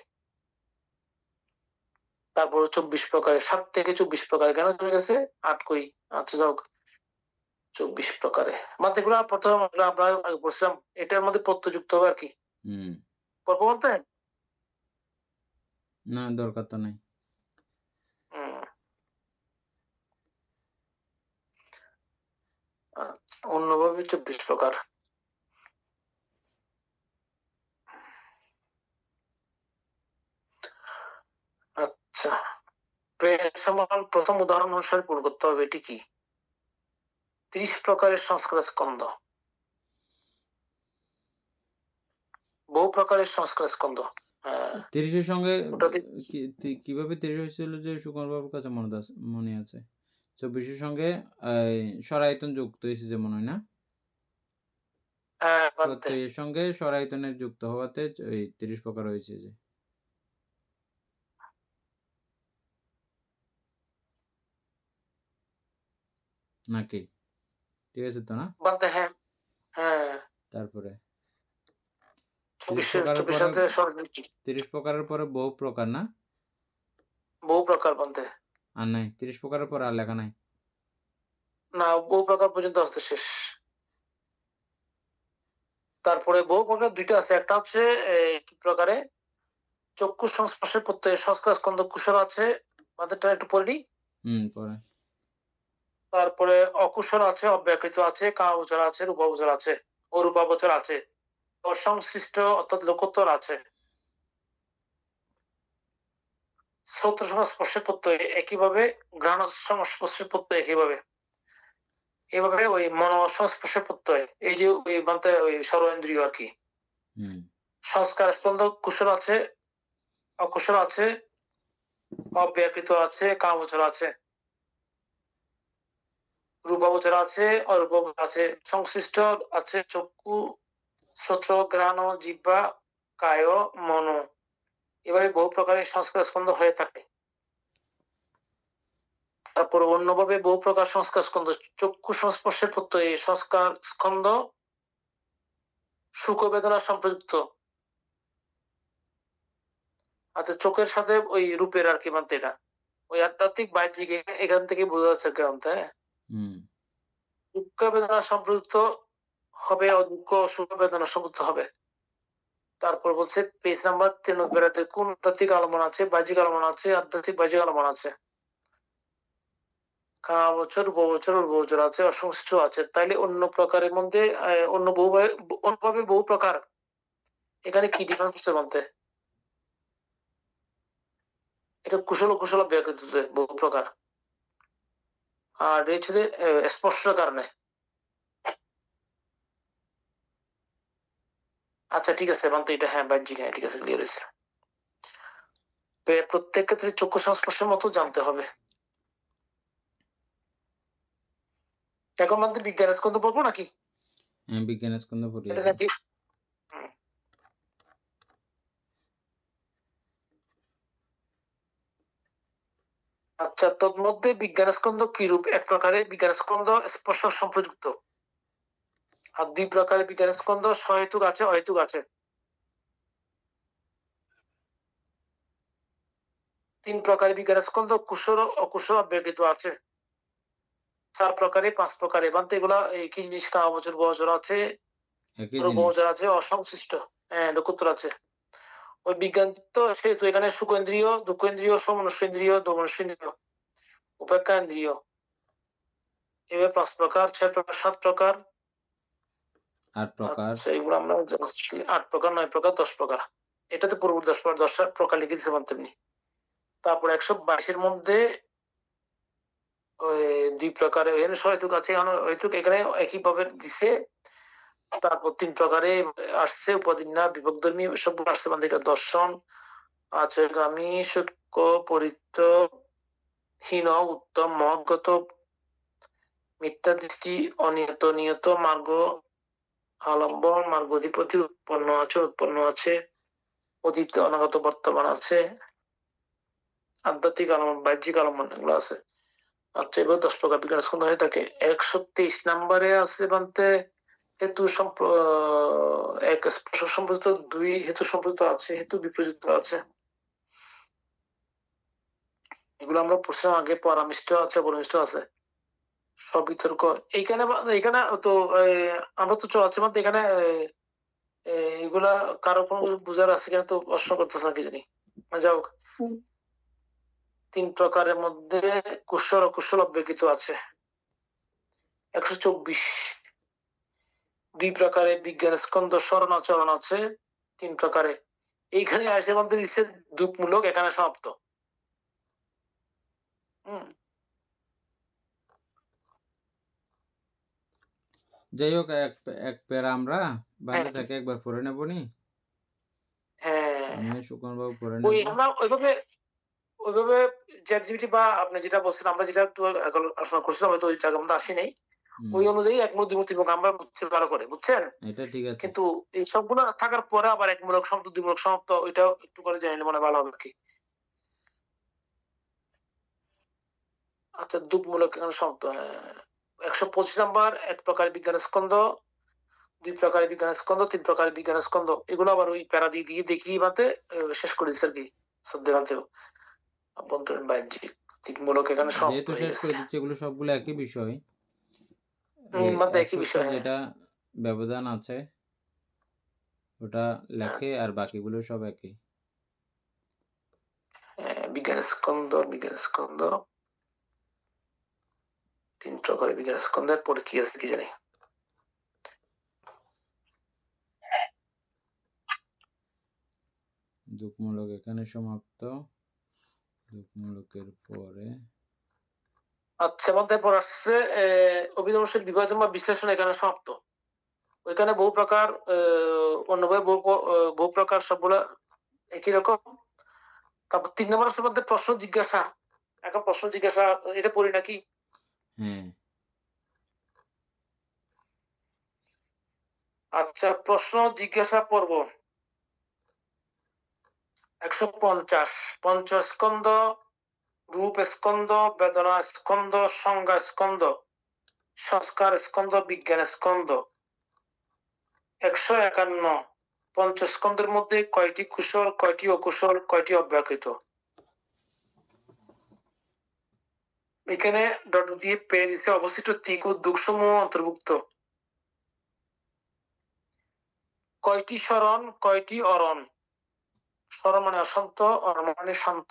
তারপর 24 প্রকারে 7 থেকে 24 প্রকারে কেন চলে গেছে 8 কই আচ্ছা যাও 24 প্রকারে মানে এগুলো প্রথম আমরা আগে বলছিলাম এটার মধ্যে প্রত্যয় যুক্ত হবে আর কি হুম পর্ব বলতে না দরকার তো নাই হুম, আচ্ছা, অন্যভাবে 24 প্রকার আচ্ছা প্রেয়ের সমান প্রথম উদাহরণ অনুসারে পূরণ করতে হবে এটি কি 30 প্রকারের সংস্কার স্কন্ধ বহু প্রকারের সংস্কার স্কন্ধ হ্যাঁ 30-এর সঙ্গে ওটাতে কিভাবে 30 হয়েছিল যে সুকুমার বাবুর কাছে মনে আছে 24-এর সঙ্গে স্বরায়তন যুক্ত হয়েছে যে মনে হয় না হ্যাঁ বাদ দে। প্রত্যয়ের সঙ্গে স্বরায়তনের যুক্ত হওয়াতে এই 30 প্রকার হয়েছে যে নাকি ঠিক আছে তো না বাদ দে, হ্যাঁ হ্যাঁ তারপরে 24 প্রকারের 24 পরে সাথে স্বরযুক্ত 30 প্রকারের পরে বহু প্রকার না বহু প্রকার বাদ দে। আর নাই 30 প্রকারের পরে আর লেখা নাই না বহু প্রকার পর্যন্ত আসতে শেষ তারপরে বহু প্রকার দুইটা আছে একটা হচ্ছে কি প্রকারে চক্ষু সংস্পর্শের প্রত্যয় সংস্কার স্কন্ধ কুশল আছে আমাদেরটা একটু পড়ে নিই। পরে তারপরে অকুশল আছে অব্যাকৃত আছে কামাবচর আছে রূপাবচর আছে অরূপাবচর আছে অসংশ্লিষ্ট অর্থাৎ লোকোত্তর আছে শ্রোত্র সংস্পর্শের প্রত্যয় একইভাবে ঘ্রাণ সংস্পর্শের প্রত্যয় একইভাবে এইভাবে ওই মন সংস্পর্শের প্রত্যয় এই যে ওই বলতে ওই সর্বেন্দ্রিয় আর কি হুম সংস্কার স্কন্ধ কুশল আছে অকুশল আছে অব্যাকৃত আছে কামাবচর আছে রূপাবচর আছে অরূপাবচর আছে সংশ্লিষ্ট আছে চক্ষু শ্রোত্র ঘ্রাণ জিহ্বা কায় মন এভাবে বহু প্রকারের সংস্কার স্কন্ধ হয়ে থাকে তারপর অন্যভাবে বহু প্রকার সংস্কার স্কন্ধ চক্ষু সংস্পর্শের প্রত্যয় সংস্কার স্কন্ধ সুখ বেদনা সম্পৃক্ত আচ্ছা চোখের সাথে ওই রূপের আর কি মানতে এটা ওই আধ্যাত্মিক বাহ্যিক এখান থেকে বোঝা যাচ্ছে কেমন তাই দুঃখ বেদনা সম্পৃক্ত হবে দুঃখ সুখ বেদনা সম্পৃক্ত হবে তারপর বলছে পেজ নাম্বার 93 কোন আধ্যাত্মিক আলম্বন আছে বাহ্যিক আলম্বন আছে আধ্যাত্মিক বাহ্যিক আলম্বন আছে কামাবচর উপবচর উর্বচর আছে অসংশ্লিষ্ট আছে তাইলে অন্য প্রকারের মধ্যে অন্যভাবে বহু প্রকার এখানে কি ডিফারেন্স হচ্ছে বলতে এটা কুশল কুশল ব্যাকৃত বহু প্রকার আর এই হচ্ছে স্পর্শের কারণে আচ্ছা ঠিক আছে বলতে এটা হ্যাঁ বাহ্যিক হ্যাঁ ঠিক আছে ক্লিয়ার হয়েছে প্রত্যেক ক্ষেত্রে চক্ষু সংস্পর্শের মতো জানতে হবে এখন বলতে বিজ্ঞান স্কন্ধ পড়বো নাকি বিজ্ঞান স্কন্ধ পড়ি এটা এখন। নাকি আচ্ছা তন্মধ্যে বিজ্ঞান স্কন্ধ কি রূপ এক প্রকারে বিজ্ঞান স্কন্ধ স্পর্শ সম্পৃক্ত আর দুই প্রকারে বিজ্ঞান স্কন্ধ সহেতুক আছে অহেতুক আছে তিন প্রকারে বিজ্ঞান স্কন্ধ কুশল অকুশল অব্যবহৃত আছে চার প্রকারে পাঁচ প্রকারে বান্তে এগুলা কি জিনিস কামাবচর বচর আছে একই রূপবচর জিনিস আছে অসংশ্লিষ্ট হ্যাঁ লোকোত্তর আছে ওই বিজ্ঞান তো সেহেতু এখানে সুখেন্দ্রীয় দুঃখেন্দ্রীয় সমনুষ্যেন্দ্রীয় দমনুষ্যেন্দ্রীয় উপেক্ষান্দ্রীয় এবার পাঁচ প্রকার ছয় প্রকার সাত প্রকার 8 প্রকার আচ্ছা এগুলো আমরা জানছি 8 প্রকার 9 প্রকার 10 প্রকার এটাতে পূর্ববর্তী 10 প্রকার লিখে দিতে পারতেন তারপর 122 মধ্যে ওই দুই প্রকারে এখানে সহেতুক আছে অহেতুক এখানে একই ভাবে দিছে তারপর তিন প্রকারে আসছে উপাদিন্যা বিভক্তধর্মী সবগুলো আসছে মানে এটা দর্শন আচরগামী সূক্ষ্ম পরিত্য হীন উত্তম মহৎগত মিথ্যা দৃষ্টি অনিয়ত নিয়ত মার্গ আলম্বন মার্গধিপতি উৎপন্ন আছে অতীত অনাগত বর্তমান আছে আধ্যাত্মিক আলম্বন বাহ্যিক আলম্বন এগুলো আছে আচ্ছা এবার 10 প্রকার বিজ্ঞান স্কন্ধ হয়ে থাকে 123 নম্বরে আছে বলতে হেতু এক স্পর্শ সম্পর্কিত দুই হেতু সম্পর্কিত আছে হেতু বিপরীত আছে এগুলো আমরা পড়ছিলাম আগে, পরামিষ্ট আছে, অপরিমিষ্ট আছে, সবিতর্ক। এইখানে এখানে তো আমরা তো চলাচ্ছি মধ্যে এখানে এগুলা কারো কোনো বুঝার আছে কিনা তো প্রশ্ন করতেছে না কি জানি। যাই হোক, 3 প্রকারের মধ্যে কুশল অকুশল অব্যক্তিত আছে 124। 2 প্রকারে বিজ্ঞান স্কন্ধ স্মরণ আচরণ আছে 3 প্রকারে। এইখানে আসে মধ্যে দিচ্ছে দুঃখমূলক, এখানে সমাপ্ত। হুম, যাই হোক, এক প্যারা আমরা বাংলা হ্যাঁ থেকে একবার পড়ে নেব নি, হ্যাঁ, আমি সুকন বাবু পড়ে ওই নেব। আমরা ওইভাবে চ্যাটজিপিটি বা আপনি যেটা বলছেন, আমরা যেটা একটু আলোচনা করছিলাম, হয়তো ওই জায়গার মধ্যে আসি নাই, ওই অনুযায়ী একমূলক দ্বিমূলক তিনমূলক আমরা বুঝতে ভালো করে, বুঝছেন? এটা ঠিক আছে। কিন্তু এই সবগুলো থাকার পরে আবার একমূলক সমাপ্ত, দ্বিমূলক সমাপ্ত, ওইটাও একটু করে জেনে নিলে মনে হয় ভালো হবে কি। আচ্ছা, দুঃমূলক এখানে সমাপ্ত। 125 নাম্বার, 1 প্রকার বিজ্ঞান স্কন্ধ, 2 প্রকার বিজ্ঞান স্কন্ধ, 3 প্রকার বিজ্ঞান স্কন্ধ, এগুলো আবার ওই প্যারা দিয়ে দিয়ে দেখিয়ে বাতে শেষ করে দিচ্ছে আর কি। সদ্যকান্তেও অভ্যন্তরীণ বাহ্যিক দিকমূলক এখানে সমাপ্ত যেহেতু হয়ে শেষ গেছে। করে দিচ্ছে, এগুলো সবগুলো একই বিষয়, বাদ একই একটু একটু বিষয়, যেটা ব্যবধান আছে ওটা লেখে, আর বাকিগুলো সব একই। বিজ্ঞান স্কন্ধ, বিজ্ঞান স্কন্ধ, 3 প্রকার বিজ্ঞান স্কন্ধের পরে কি আছে কি জানি। দুঃখমূলক এখানে সমাপ্ত, দুঃখমূলকের পরে আচ্ছা, মধ্যে পর আসছে অভিধানসের বিভাজন বা বিশ্লেষণ এখানে সমাপ্ত। ওইখানে বহু প্রকার, অন্যভাবে বহু প্রকার, সবগুলা একই রকম। তারপর 3 নম্বর আসলে মধ্যে প্রশ্ন জিজ্ঞাসা, এখন প্রশ্ন জিজ্ঞাসা এটা পড়ি নাকি? হ্যাঁ, আচ্ছা, প্রশ্ন জিজ্ঞাসা পর্ব 150। পঞ্চস্কন্ধ, রূপ স্কন্ধ, বেদনা স্কন্ধ, সংজ্ঞা স্কন্ধ, সংস্কার স্কন্ধ, বিজ্ঞান স্কন্ধ। 151। পঞ্চস্কন্ধের মধ্যে কয়টি কুশল, কয়টি অকুশল, কয়টি অব্যকৃত? এখানে ডট দিয়ে পেয়ে দিচ্ছে অবশিষ্ট তিক ও দুঃখসমূহ অন্তর্ভুক্ত। কয়টি স্মরণ, কয়টি অরণ? স্মরণ মানে অশান্ত, অরণ মানে শান্ত।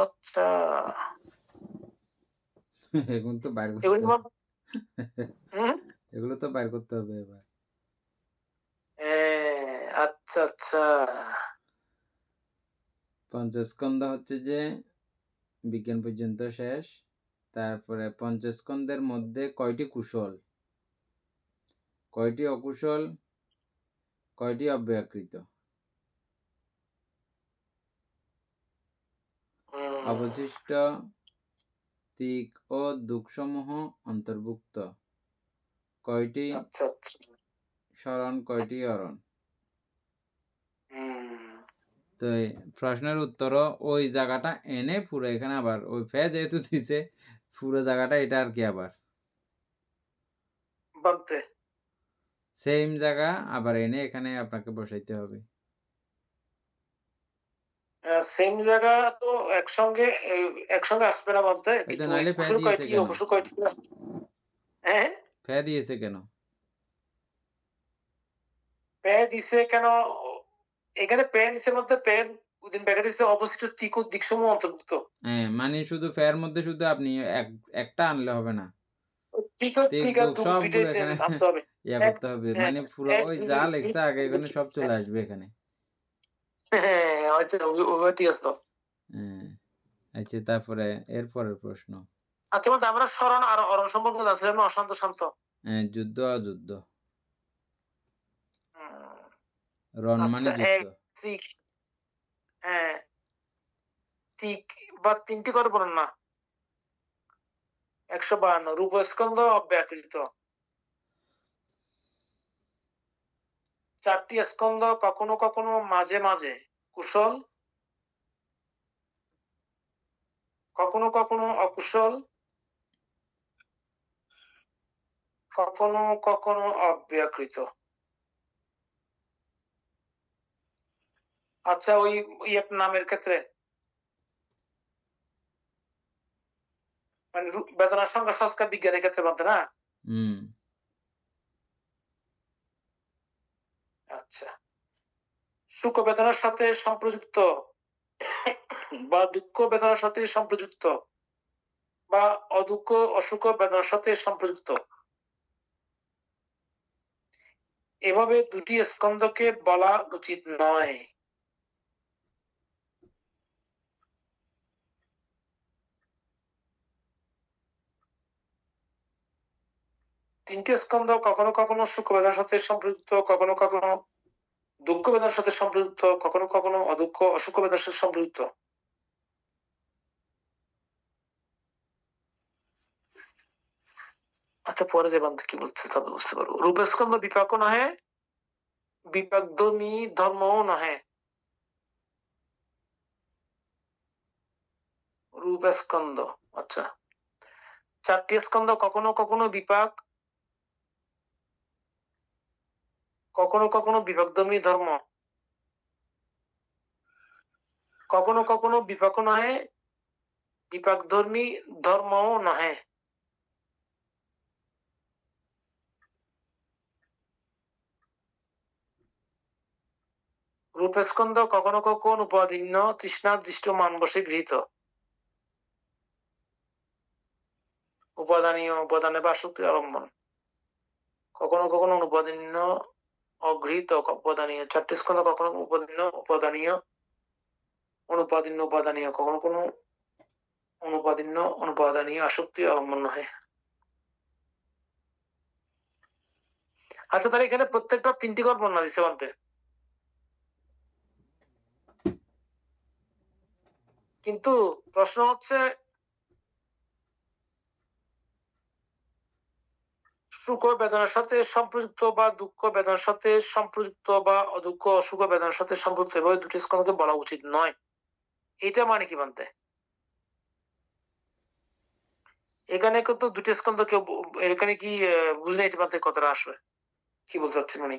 আচ্ছা, এগুলো তো বাইর করতে এগুলি হবে। হম, এগুলো তো বাইর করতে হবে এবার। আচ্ছা আচ্ছা। পঞ্চস্কন্ধ হচ্ছে যে বিজ্ঞান পর্যন্ত শেষ, তারপরে পঞ্চস্কন্ধের মধ্যে কয়টি কুশল, কয়টি অকুশল, কয়টি অব্যকৃত, অবশিষ্ট তিক ও দুঃখসমূহ অন্তর্ভুক্ত, কয়টি আচ্ছা আচ্ছা। স্মরণ, কয়টি অরণ। হম, তো এই প্রশ্নের উত্তরও ওই জায়গাটা এনে পুরো এখানে আবার ওই ফে যেহেতু দিছে, পুরো জায়গাটা এটা আর কি আবার বাদতে সেম জায়গা আবার এনে এখানে আপনাকে বসাইতে হবে। সেম জায়গা তো একসঙ্গে একসঙ্গে আসবে না বাদতে, ওই তো, কিন্তু নাইলে ফে কুশল দিয়েছে কয়টি, কেন, অকুশল কয়টি? হ্যাঁ, ফে দিয়েছে কেন? পে দিছে কেন? এখানে পে দিছে মধ্যে পেন ব্যাকেট দিছে অবশিষ্ট তিক ও দিকসমূহ অন্তর্ভুক্ত। হ্যাঁ, মানে শুধু ফের মধ্যে শুধু আপনি একটা আনলে হবে না, তিক তিক ঠিক আর দুক সবগুলো দুইটাই এখানে আনতে হবে। ইয়া এক, করতে হবে, হ্যাঁ, মানে পুরো এক ওই দুই, যা লেখছে আগে এখানে সব চলে আসবে এখানে। হ্যাঁ, আচ্ছা, ওই ঠিক আছে তো। হ্যাঁ, আচ্ছা, তারপরে এরপরের প্রশ্ন। আচ্ছা, বলতে আমরা স্মরণ আর অরণ সম্পর্কে জানছিলাম না, অশান্ত শান্ত। হ্যাঁ, যুদ্ধ অযুদ্ধ, হুম, রণ মানে আচ্ছা, যুদ্ধ। এক তিক, হ্যাঁ, তিক বা 3টি করে বলুন না। 152 রূপস্কন্ধ অব্যাকৃত। 4টি স্কন্ধ, কখনো কখনো মাঝে মাঝে কুশল, কখনো কখনো অকুশল, কখনো কখনো অব্যাকৃত। আচ্ছা, ওই নামের ক্ষেত্রে মানে বেদনার সংজ্ঞা সংস্কার বিজ্ঞানের ক্ষেত্রে বানতে না? আচ্ছা, সুখ বেদনার সাথে সম্পৃক্ত বা দুঃখ বেদনার সাথে সম্পৃক্ত বা অদুঃখ অসুখ বেদনার সাথে সম্পৃক্ত, এভাবে দুটি স্কন্ধকে বলা উচিত নয়। তিনটি স্কন্ধ কখনো কখনো সুখ বেদনার সাথে সম্পৃক্ত, কখনো কখনো দুঃখ বেদনার সাথে সম্পৃক্ত, কখনো কখনো অদুঃখ অসুখ বেদনার সাথে সম্পৃক্ত। আচ্ছা, পরে যে বান্ধব কি বলছে তবে বুঝতে পারবো। রূপস্কন্ধ বিপাক নহে, বিপাকধর্মী ধর্মও নহে। রূপস্কন্ধ, আচ্ছা, চারটি স্কন্ধ কখনো কখনো বিপাক, কখনো কখনো বিপাকধর্মী ধর্ম, কখনো কখনো বিপাক নহে, বিপাকধর্মী ধর্মও নহে। রূপস্কন্ধ কখনো কখনো উপাদীন্য তৃষ্ণাদৃষ্ট মানবশে গৃহীত, উপাদানীয় উপাদানে বা আসক্তির অবলম্বন, কখনো কখনো অনুপাদীন্য অগৃহীত উপাদানীয়। চারটি স্কন্ধ কখনো উপাদীন্য উপাদানীয় অনুপাদীন্য উপাদানীয়, কখনো কোনো অনুপাদীন্য অনুপাদানীয় আসক্তির অবলম্বন নহে। আচ্ছা, তাহলে এখানে প্রত্যেকটা তিনটি করে বর্ণনা দিচ্ছে বলতে, কিন্তু প্রশ্ন হচ্ছে সুখ বেদনার সাথে সম্পৃক্ত বা দুঃখ বেদনার সাথে সম্পৃক্ত বা অদুঃখ অসুখ বেদনার সাথে সম্পৃক্ত, এভাবে দুটি স্কন্ধকে বলা উচিত নয়। এটা মানে কি বলতে, এখানে কিন্তু দুটি স্কন্ধ কেউ এখানে কি বুঝলে এটা বলতে কথাটা আসবে কি বলতে চাচ্ছেন উনি?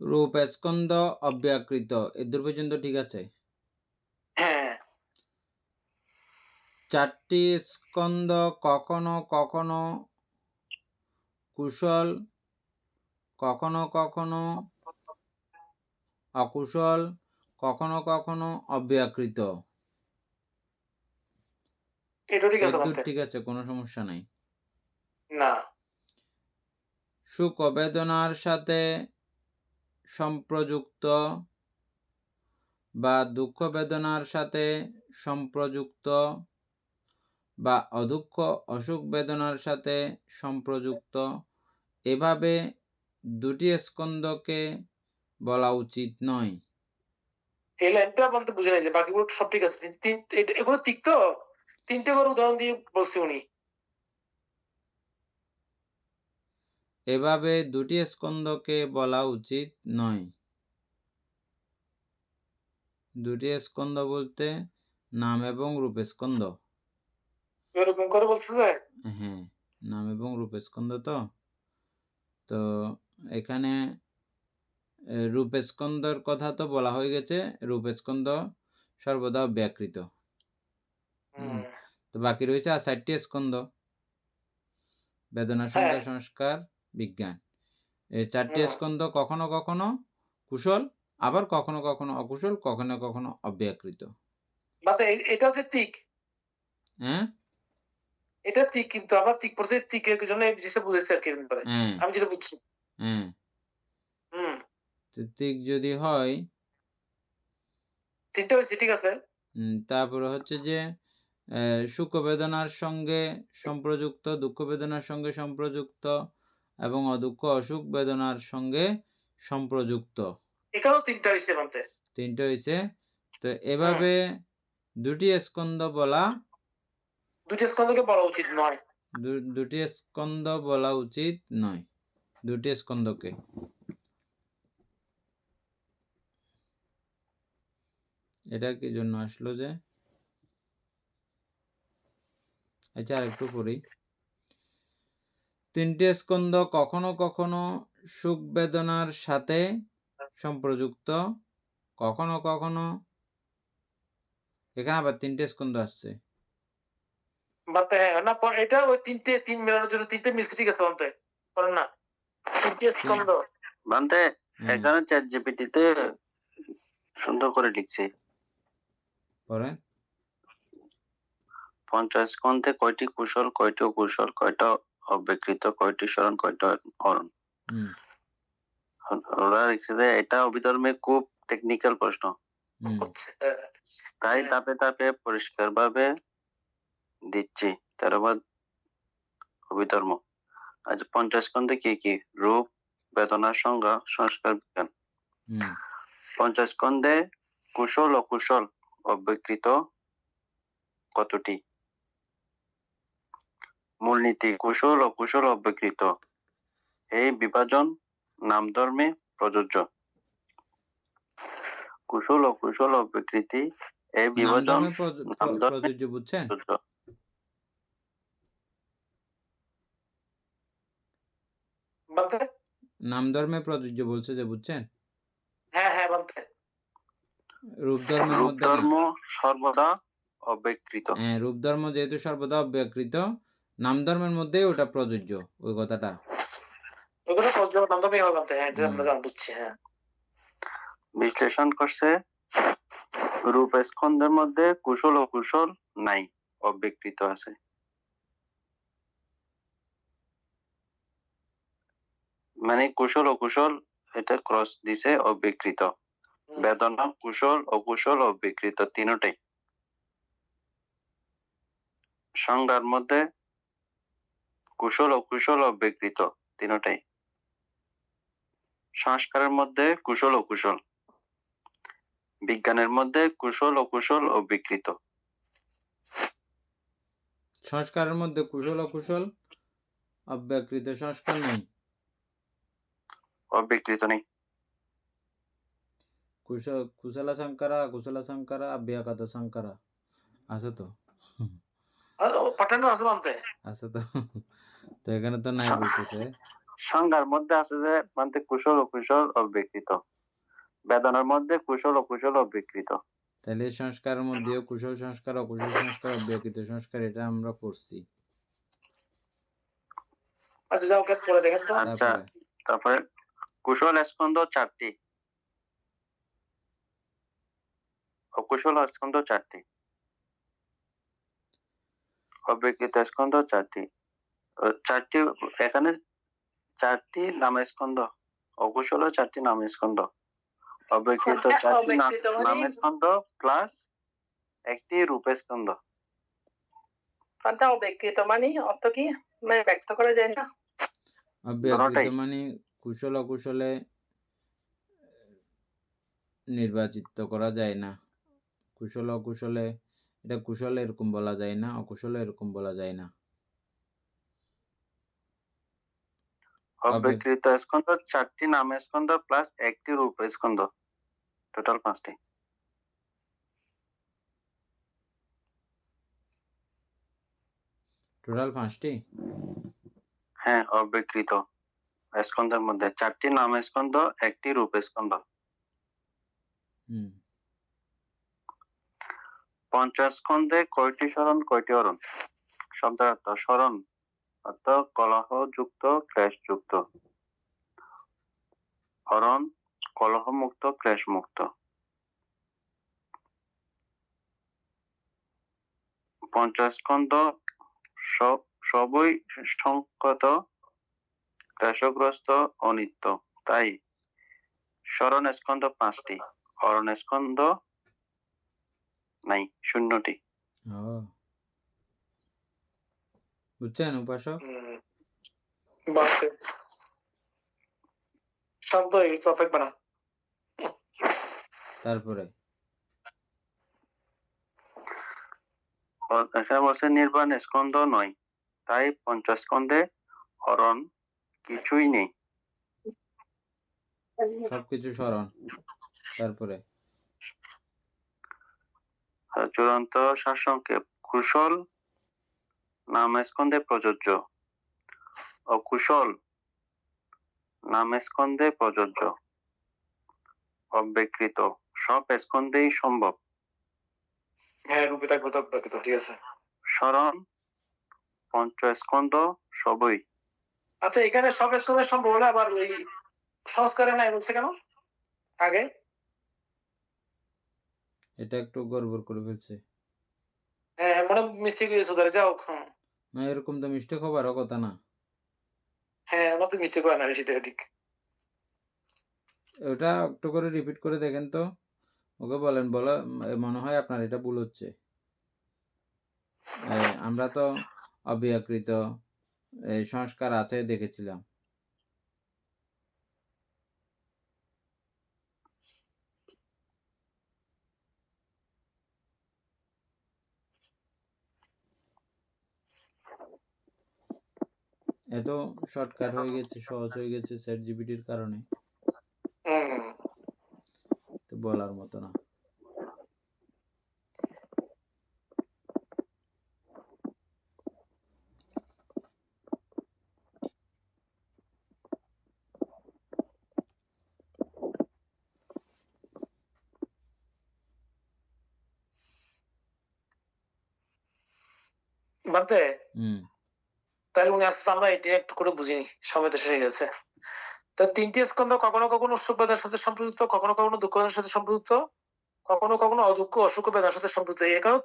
রূপ স্কন্ধ অব্যাকৃত এদূর পর্যন্ত ঠিক আছে? হ্যাঁ, চারটি স্কন্ধ কখনো কখনো কুশল, কখনো কখনো অকুশল, কখনো কখনো অব্যাকৃত। এটা ঠিক আছে এদূর বলতে ঠিক আছে, কোনো সমস্যা নাই। না, সুখ বেদনার সাথে সম্প্রযুক্ত বা দুঃখ বেদনার সাথে সম্প্রযুক্ত বা অদুঃখ অসুখ বেদনার সাথে সম্প্রযুক্ত, এভাবে দুটি স্কন্ধকে বলা উচিত নয়। এই লাইনটা বলতে বুঝে নাই যে বাকিগুলো সব ঠিক আছে, এগুলো ঠিক তো, তিনটে করে উদাহরণ দিয়ে বলছে উনি। এভাবে দুটি স্কন্ধকে বলা উচিত নয়। দুটি স্কন্ধ বলতে নাম এবং রূপ স্কন্ধ। এরকম করে বলছে যে হ্যাঁ, নাম এবং রূপ স্কন্ধ। তো এখানে রূপ স্কন্ধর কথা তো বলা হয়ে গেছে, রূপ স্কন্ধ সর্বদা ব্যাকৃত। তো বাকি রয়েছে আর 4টি স্কন্ধ, বেদনা সংজ্ঞা সংস্কার বিজ্ঞান। এই 4টি স্কন্ধ কখনো কখনো কুশল, আবার কখনো কখনো অকুশল, কখনো কখনো অব্যাকৃত। এটা হচ্ছে তিক, হ্যাঁ, এটা তিক, কিন্তু আমরা তিক পড়ছি, তিকের জন্য এই জিনিসটা বুঝেছি আর কি। আমি যেটা বুঝছি, হ্যাঁ, তিক যদি হয় তিনটা হয়েছে, ঠিক আছে। তারপরে হচ্ছে যে সুখ বেদনার সঙ্গে সম্প্রযুক্ত, দুঃখ বেদনার সঙ্গে সম্প্রযুক্ত এবং অদুঃখ অসুখ বেদনার সঙ্গে সম্প্রযুক্ত, এখানেও তিনটা হয়েছে বলতে, তিনটা হয়েছে। তো এভাবে দুটি স্কন্ধ বলা, দুটি স্কন্ধকে বলা উচিত নয়। দুটি স্কন্ধ বলা উচিত নয়, দুটি স্কন্ধকে। এটা কি জন্য আসলো যে? আচ্ছা, আর একটু পড়ি। তিনটে স্কন্ধ কখনো কখনো সুখ বেদনার সাথে সম্পর্কযুক্ত, কখনো কখনো এখানে আবার 3টে স্কন্ধ আসছে। বাতে না এটা ওই তিন মেলানোর জন্য 3টে মিলছে, ঠিক আছে বানতে করেন না 3টে স্কন্ধ বানতে হ্যাঁ, এখানে চ্যাট জিপিটিতে সুন্দর করে লিখছে পরে 50 স্কন্ধে কয়টি কুশল, কয়টি অকুশল, কয়টা অব্যকৃত, কয়টি স্মরণ, কয়টা হরণ। হুম ওরা লিখছে যে এটা অভিধর্মে খুব টেকনিক্যাল প্রশ্ন, হুম হচ্ছে তাই ধাপে ধাপে পরিষ্কার ভাবে দিচ্ছি। 13 বাদ অভিধর্ম। আজ 50 স্কন্ধে কি কি? রূপ, বেদনা, সংজ্ঞা, সংস্কার, বিজ্ঞান। হুম 50 স্কন্ধে কুশল অকুশল অব্যকৃত কতটি? মূলনীতি: কুশল অকুশল অব্যকৃত এই বিভাজন নাম ধর্মে প্রযোজ্য। কুশল অকুশল অব্যকৃতি এই নাম বিভাজন ধর্মে নাম ধর্মে প্রযোজ্য বুঝছেন? প্রযোজ্য। বানতে নাম ধর্মে প্রযোজ্য বলছে যে, বুঝছেন? হ্যাঁ বানতে রূপ ধর্মের রূপ মধ্যে না। ধর্ম সর্বদা অব্যকৃত। হ্যাঁ, রূপ ধর্ম যেহেতু সর্বদা অব্যকৃত, নাম ধর্মের মধ্যেই ওটা প্রযোজ্য, ওই কথাটা। ওগুলো প্রযোজ্য নাম ধর্মে হয় বানতে, হ্যাঁ এটা হুম। আমরা বুঝছি। হ্যাঁ বিশ্লেষণ করছে রূপ স্কন্ধের মধ্যে কুশল অকুশল নাই, অব্যকৃত আছে। মানে কুশল অকুশল এটা ক্রস দিছে, অব্যকৃত। বেদনা কুশল অকুশল অব্যকৃত তিনটাই। সংজ্ঞার মধ্যে কুশল অকুশল অব্যকৃত তিনটাই। সংস্কারের মধ্যে কুশল অকুশল। বিজ্ঞানের মধ্যে কুশল অকুশল অব্যকৃত। সংস্কারের মধ্যে কুশল অকুশল অব্যকৃত, সংস্কার নাই। অব্যকৃত নেই। কুশলা সংকারা অব্যকৃত সংকারা আছে তো? পাঠানো আছে বানতে। আছে তো? তো এখানে তো নাই বলতেছে। সংজ্ঞার মধ্যে আছে যে মানে কুশল অকুশল অব্যকৃত। বেদনার মধ্যে কুশল অকুশল অব্যকৃত। তাহলে সংস্কারের মধ্যেও কুশল সংস্কার, অকুশল সংস্কার, অব্যকৃত সংস্কার, এটা আমরা করছি। আচ্ছা যাও কে পরে দেখেন তো। আচ্ছা, তারপরে কুশল স্কন্ধ 4টি, অকুশল স্কন্ধ 4টি, অব্যকৃত স্কন্ধ 4টি। 4টি এখানে 4টি নাম স্কন্ধ, অকুশল 4টি নাম স্কন্ধ, অব্যকৃত 4টি নাম স্কন্ধ প্লাস একটি রূপ স্কন্ধ। অব্যকৃত মানে অর্থ কি? মানে ব্যক্ত করা যায় না। অব্যকৃত মানে কুশল অকুশলে নির্বাচিত করা যায় না। কুশল অকুশলে, এটা কুশল এরকম বলা যায় না, অকুশল এরকম বলা যায় না। অব্যকৃত স্কন্ধ 4টি নাম স্কন্ধ প্লাস একটি রূপ স্কন্ধ, টোটাল 5টি। টোটাল 5টি। হ্যাঁ, অব্যকৃত স্কন্ধের মধ্যে 4টি নাম স্কন্ধ, একটি রূপ স্কন্ধ। 50 স্কন্ধে কয়টি স্মরণ, কয়টি হরণ? শব্দের অর্থ: স্মরণ অর্থ কলহ যুক্ত, ক্লেশ যুক্ত। হরণ কলহ মুক্ত, ক্লেশ মুক্ত। 50 স্কন্ধ সবই সংকত, ক্লেশগ্রস্ত, অনিত্য। তাই স্মরণ স্কন্ধ 5টি, হরণ স্কন্ধ নাই, 0টি। বুঝছেন উপাসক? বানতে শব্দ এগুলো থাকবে না। তারপরে এখানে বলছে নির্বাণ স্কন্ধ নয়, তাই 50 স্কন্ধে হরণ কিছুই নেই। সবকিছু স্মরণ। তারপরে চূড়ান্ত সারসংক্ষেপ: কুশল নাম স্কন্ধে প্রযোজ্য, অকুশল নাম স্কন্ধে প্রযোজ্য। অব্যকৃত সব স্কন্ধেই সম্ভব। হ্যাঁ, রূপে থাকবে তো অব্যক্ত, ঠিক আছে। স্মরণ পঞ্চস্কন্ধ সবই। আচ্ছা, এখানে সব স্কন্ধের সম্ভব হলে আবার ওই সংস্কারে নাই বলছে কেন আগে? এটা একটু গড়বড় করে ফেলছে। হ্যাঁ, মনে মিস্টেক হয়েছে ধরে যাও। না, এরকম তো মিস্টেক হবারও কথা না। হ্যাঁ, আমার তো মিস্টেক হয় না, সেটা ঠিক। ওটা একটু করে রিপিট করে দেখেন তো, ওকে বলেন, বলো মনে হয় আপনার এটা ভুল হচ্ছে। আমরা তো অব্যকৃত সংস্কার আছে দেখেছিলাম। এত শর্টকাট হয়ে গেছে, সহজ হয়ে গেছে চ্যাট জিপিটির কারণে, তো বলার মতো না। বাদে হুম তাহলে উনি আসছে, আমরা এটা একটু করে বুঝিনি, সময় তো শেষ গেছে। তো তিনটি স্কন্ধ কখনো কখনো সুখ বেদনার সাথে সম্পৃক্ত, কখনো কখনো দুঃখ বেদনার সাথে সম্পৃক্ত, কখনো কখনো অদুঃখ অসুখ বেদনার সাথে সম্পৃক্ত। এখানেও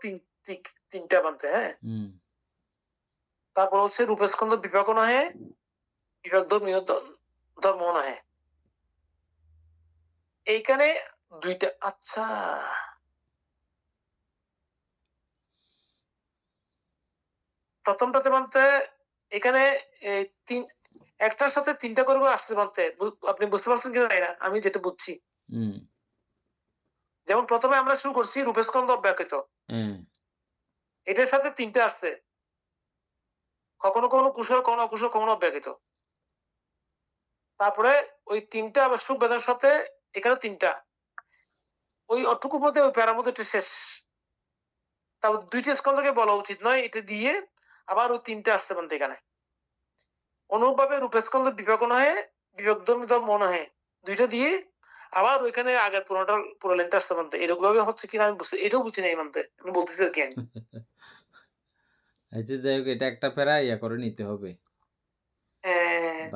তিনটা বানতে। হ্যাঁ, হুম তারপর হচ্ছে রূপস্কন্ধ বিভাগ নহে, বিভাগ ধর্ম নহে। এইখানে দুইটা। আচ্ছা, প্রথমটাতে মানতে এখানে এই একটার সাথে তিনটা করে আসছে মানতে। আপনি বুঝতে পারছেন কিনা জানি না, আমি যেটা বুঝছি। হুম যেমন প্রথমে আমরা শুরু করছি রূপস্কন্ধ অব্যকৃত, হ্যাঁ এটার সাথে তিনটা আসছে, কখনো কখনো কুশল, কখনো অকুশল, কখনো অব্যকৃত। তারপরে ওই তিনটা আবার সুখ বেদনার সাথে এখানে তিনটা, ওই অটুকু মধ্যে ওই প্যারার মধ্যে শেষ। তারপর দুইটা স্কন্ধকে বলা উচিত নয়, এটা দিয়ে আবার ওই তিনটা আসছে বলতে এখানে। অনুরূপভাবে রূপস্কন্ধ বিভাগ নহে, বিভাগ ধর্ম নহে, দুইটা দিয়ে আবার ওইখানে আগের পুরো লেনটা আসছে মানতে। এরকম ভাবে হচ্ছে কিনা আমি বুঝতে, এটাও বুঝি নাই মানতে, আমি বলতেছি আর কি। আমি আচ্ছা, যাই হোক, এটা একটা প্যারা ইয়া করে নিতে হবে।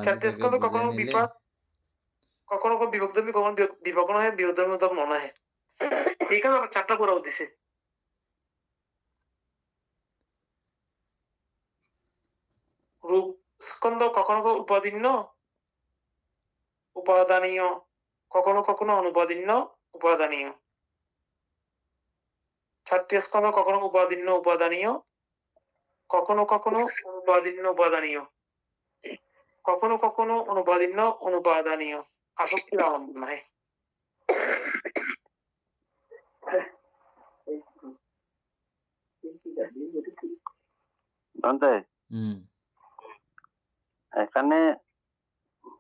চারটে বাকিটাকে স্কন্ধ বুঝে কখনো নিলে বিভাগ, কখনো বিভক্ত ধর্মী, কখনো বিভাগ নহে, বিভাগ ধর্ম নহে। এখানে আবার চারটা করাও দিছে। রূপ স্কন্ধ কখনো কখনো উপাদীন্য উপাদানীয়, কখনো কখনো অনুপাদীন্য উপাদানীয়। চারটি স্কন্ধ কখনো উপাদীন্য উপাদানীয়, কখনো কখনো অনুপাদীন্য উপাদানীয়, কখনো কখনো অনুপাদীন্য অনুপাদানীয়। আসক্তির আলম্বন নয়। জানতে হুম এখানে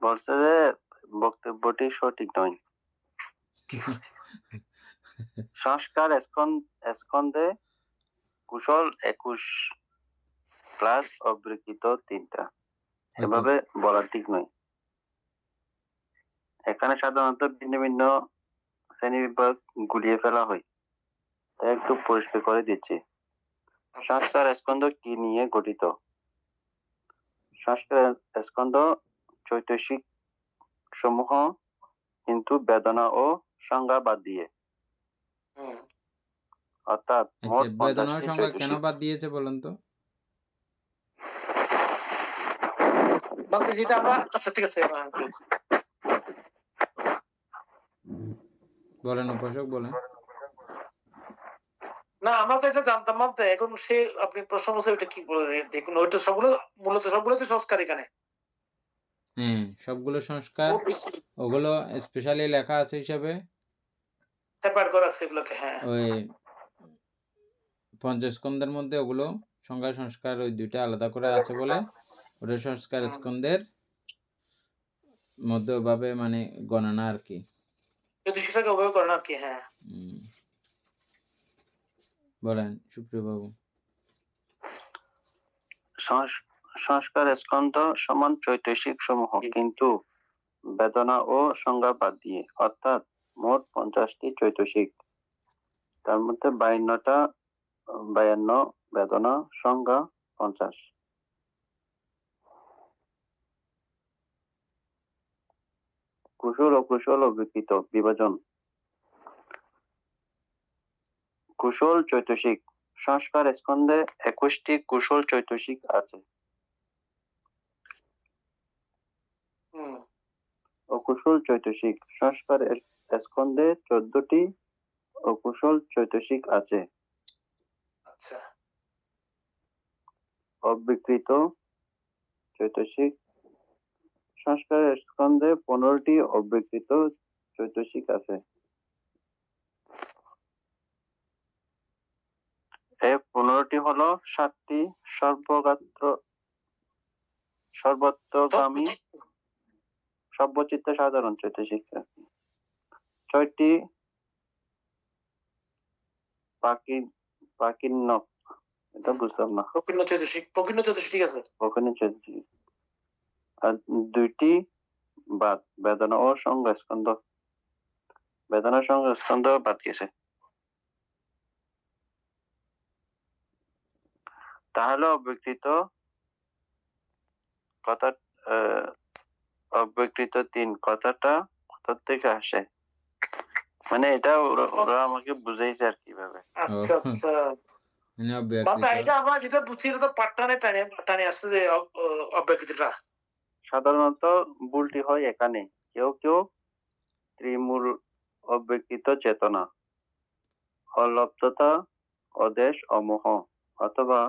বলছে যে বক্তব্যটি সঠিক নয়। সংস্কার স্কন্ধে কুশল 21 প্লাস অব্যকৃত 3টা, এভাবে বলা ঠিক নয়। এখানে সাধারণত ভিন্ন ভিন্ন শ্রেণীবিভাগ গুলিয়ে ফেলা হয়, তাই একটু পরিষ্কার করে দিচ্ছি। সংস্কার স্কন্ধ কি নিয়ে গঠিত? সংস্কার স্কন্ধ চৈতসিক সমূহ, কিন্তু বেদনা ও সংজ্ঞা বাদ দিয়ে, অর্থাৎ মোট আচ্ছা, বেদনা 50টি সংজ্ঞা কেন চৈতসিক। বাদ দিয়েছে বলেন তো? যেটা আমরা, আচ্ছা ঠিক আছে, বলেন উপাসক, বলেন। না আমরা তো এটা জানতাম মানতে। এখন সে আপনি প্রশ্ন বলছে ওইটা কি বলে দেখুন, ওইটা সবগুলো মূলত সবগুলো তো সংস্কার এখানে। হ্যাঁ, সবগুলো সংস্কার, ওগুলো স্পেশালি লেখা আছে হিসাবে সেপারেট করা আছে এগুলোকে। হ্যাঁ, ওই পঞ্চস্কন্ধের মধ্যে ওগুলো সংজ্ঞা সংস্কার ওই দুইটা আলাদা করে আছে বলে ওটা সংস্কার স্কন্ধের মধ্যে ওভাবে মানে গণনা আর কি। সেটাকে অবয় করেন আর কি। হ্যাঁ, বলেন সুপ্রিয় বাবু। সংস্কার স্কন্ধ সমান চৈতসিক সমূহ, কিন্তু বেদনা ও সংজ্ঞা বাদ দিয়ে, অর্থাৎ মোট 50টি চৈতসিক। তার মধ্যে 52 বেদনা, সংজ্ঞা 50। কুশল অকুশল অবিকৃত বিভাজন। কুশল চৈতসিক। সংস্কার স্কন্ধে 21টি কুশল চৈতসিক আছে। অকুশল চৈতসিক। সংস্কার স্কন্ধে 14টি অকুশল চৈতসিক আছে। আচ্ছা, অবিকৃত চৈতসিক। সংস্কার স্কন্ধে 15টি অবিকৃত চৈতসিক আছে। এই 15টি হলো 7টি সর্বত্রগামী সর্বচিত্ত সাধারণ চৈতসিক, 6টি পাকিন্নক, এটা বুঝলাম না, প্রকীর্ণ চৈতসিক ঠিক আছে। ওখানে চৈতসিক। আর 2টি বাদ, বেদনা ও সংজ্ঞা স্কন্ধ। বেদনা সংজ্ঞা স্কন্ধ বাদ গেছে। তাহলে অবিকৃত কথা, অবিকৃত 3 কথাটা কোথা থেকে আসে? মানে এটা ওরা আমাকে বুঝাইছে আর কিভাবে। আচ্ছা আচ্ছা, মানে বাবা অব্যকৃত। এটা আমরা যেটা বুঝছি এটা তো টানে আসছে যে অব্যকৃতটা। সাধারণত ভুলটি হয় এখানে, কেউ কেউ ত্রিমূল অব্যকৃত চেতনা, অলব্ধতা, অদেশ, অমোহ, অথবা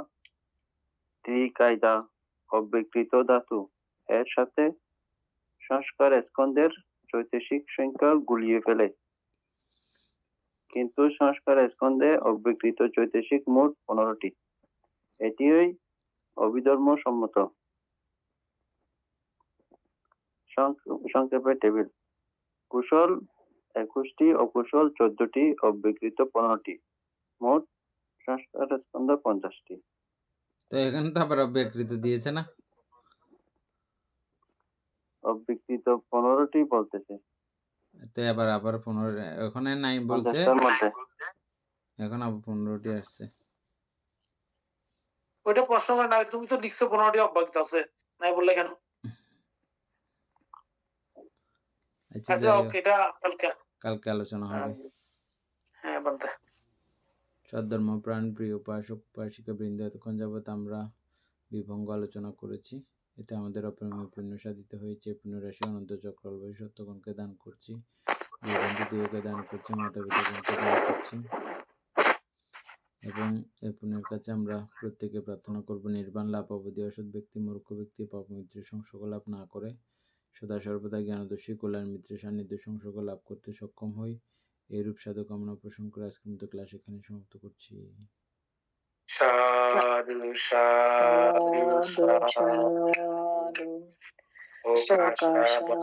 ত্রিকায়দা অব্যকৃত ধাতু এর সাথে সংস্কার স্কন্ধের চৈতসিক সংখ্যা গুলিয়ে ফেলে। কিন্তু সংস্কার স্কন্ধে অব্যকৃত চৈতসিক মোট 15টি। এটিই অভিধর্ম সম্মত। সংক্ষেপে টেবিল। কুশল 21টি, অকুশল 14টি, অব্যকৃত 15টি, মোট সংস্কার স্কন্ধ 50টি। তো এখানে তো আবার অব্যকৃত দিয়েছে না? অব্যকৃত 15টি বলতেছে। তো আবার 15, ওখানে নাই বলছে, 50টার মধ্যে। এখন আবার 15টি আসছে। ওইটা প্রশ্ন করে না, তুমি তো লিখছো 15টি অব্যকৃত আছে, নাই বললে কেন? আচ্ছা, আচ্ছা যাই হোক, ওকে, এটা কালকে আলোচনা হবে। হ্যাঁ বলতে। সদ্ধর্ম প্রাণ প্রিয় উপাসক উপাসিকা বৃন্দ, এতক্ষণ যাবৎ আমরা বিভঙ্গ আলোচনা করেছি। এতে আমাদের অপরিমেয় পুণ্য সাধিত হয়েছে। পুণ্যরাশি অনন্ত চক্রবালী সত্যগণকে দান করছি, ভাই বন্ধুদিগকে দান করছি, মাতা পিতাগণকে দান করছি, এবং এই পুণ্যের কাছে আমরা প্রত্যেকে প্রার্থনা করব নির্বাণ লাভ অবধি অসৎ ব্যক্তি, মূর্খ ব্যক্তি, পাপ মিত্রের সংসর্গ লাভ না করে সদা সর্বদা জ্ঞানদর্শী কল্যাণ মিত্রের সান্নিধ্য সংসর্গ লাভ করতে সক্ষম হই। এইরূপ সাধু কামনা পোষণ করে আজকের মতো ক্লাস এখানে সমাপ্ত করছি। সাধু সাধু সাধু।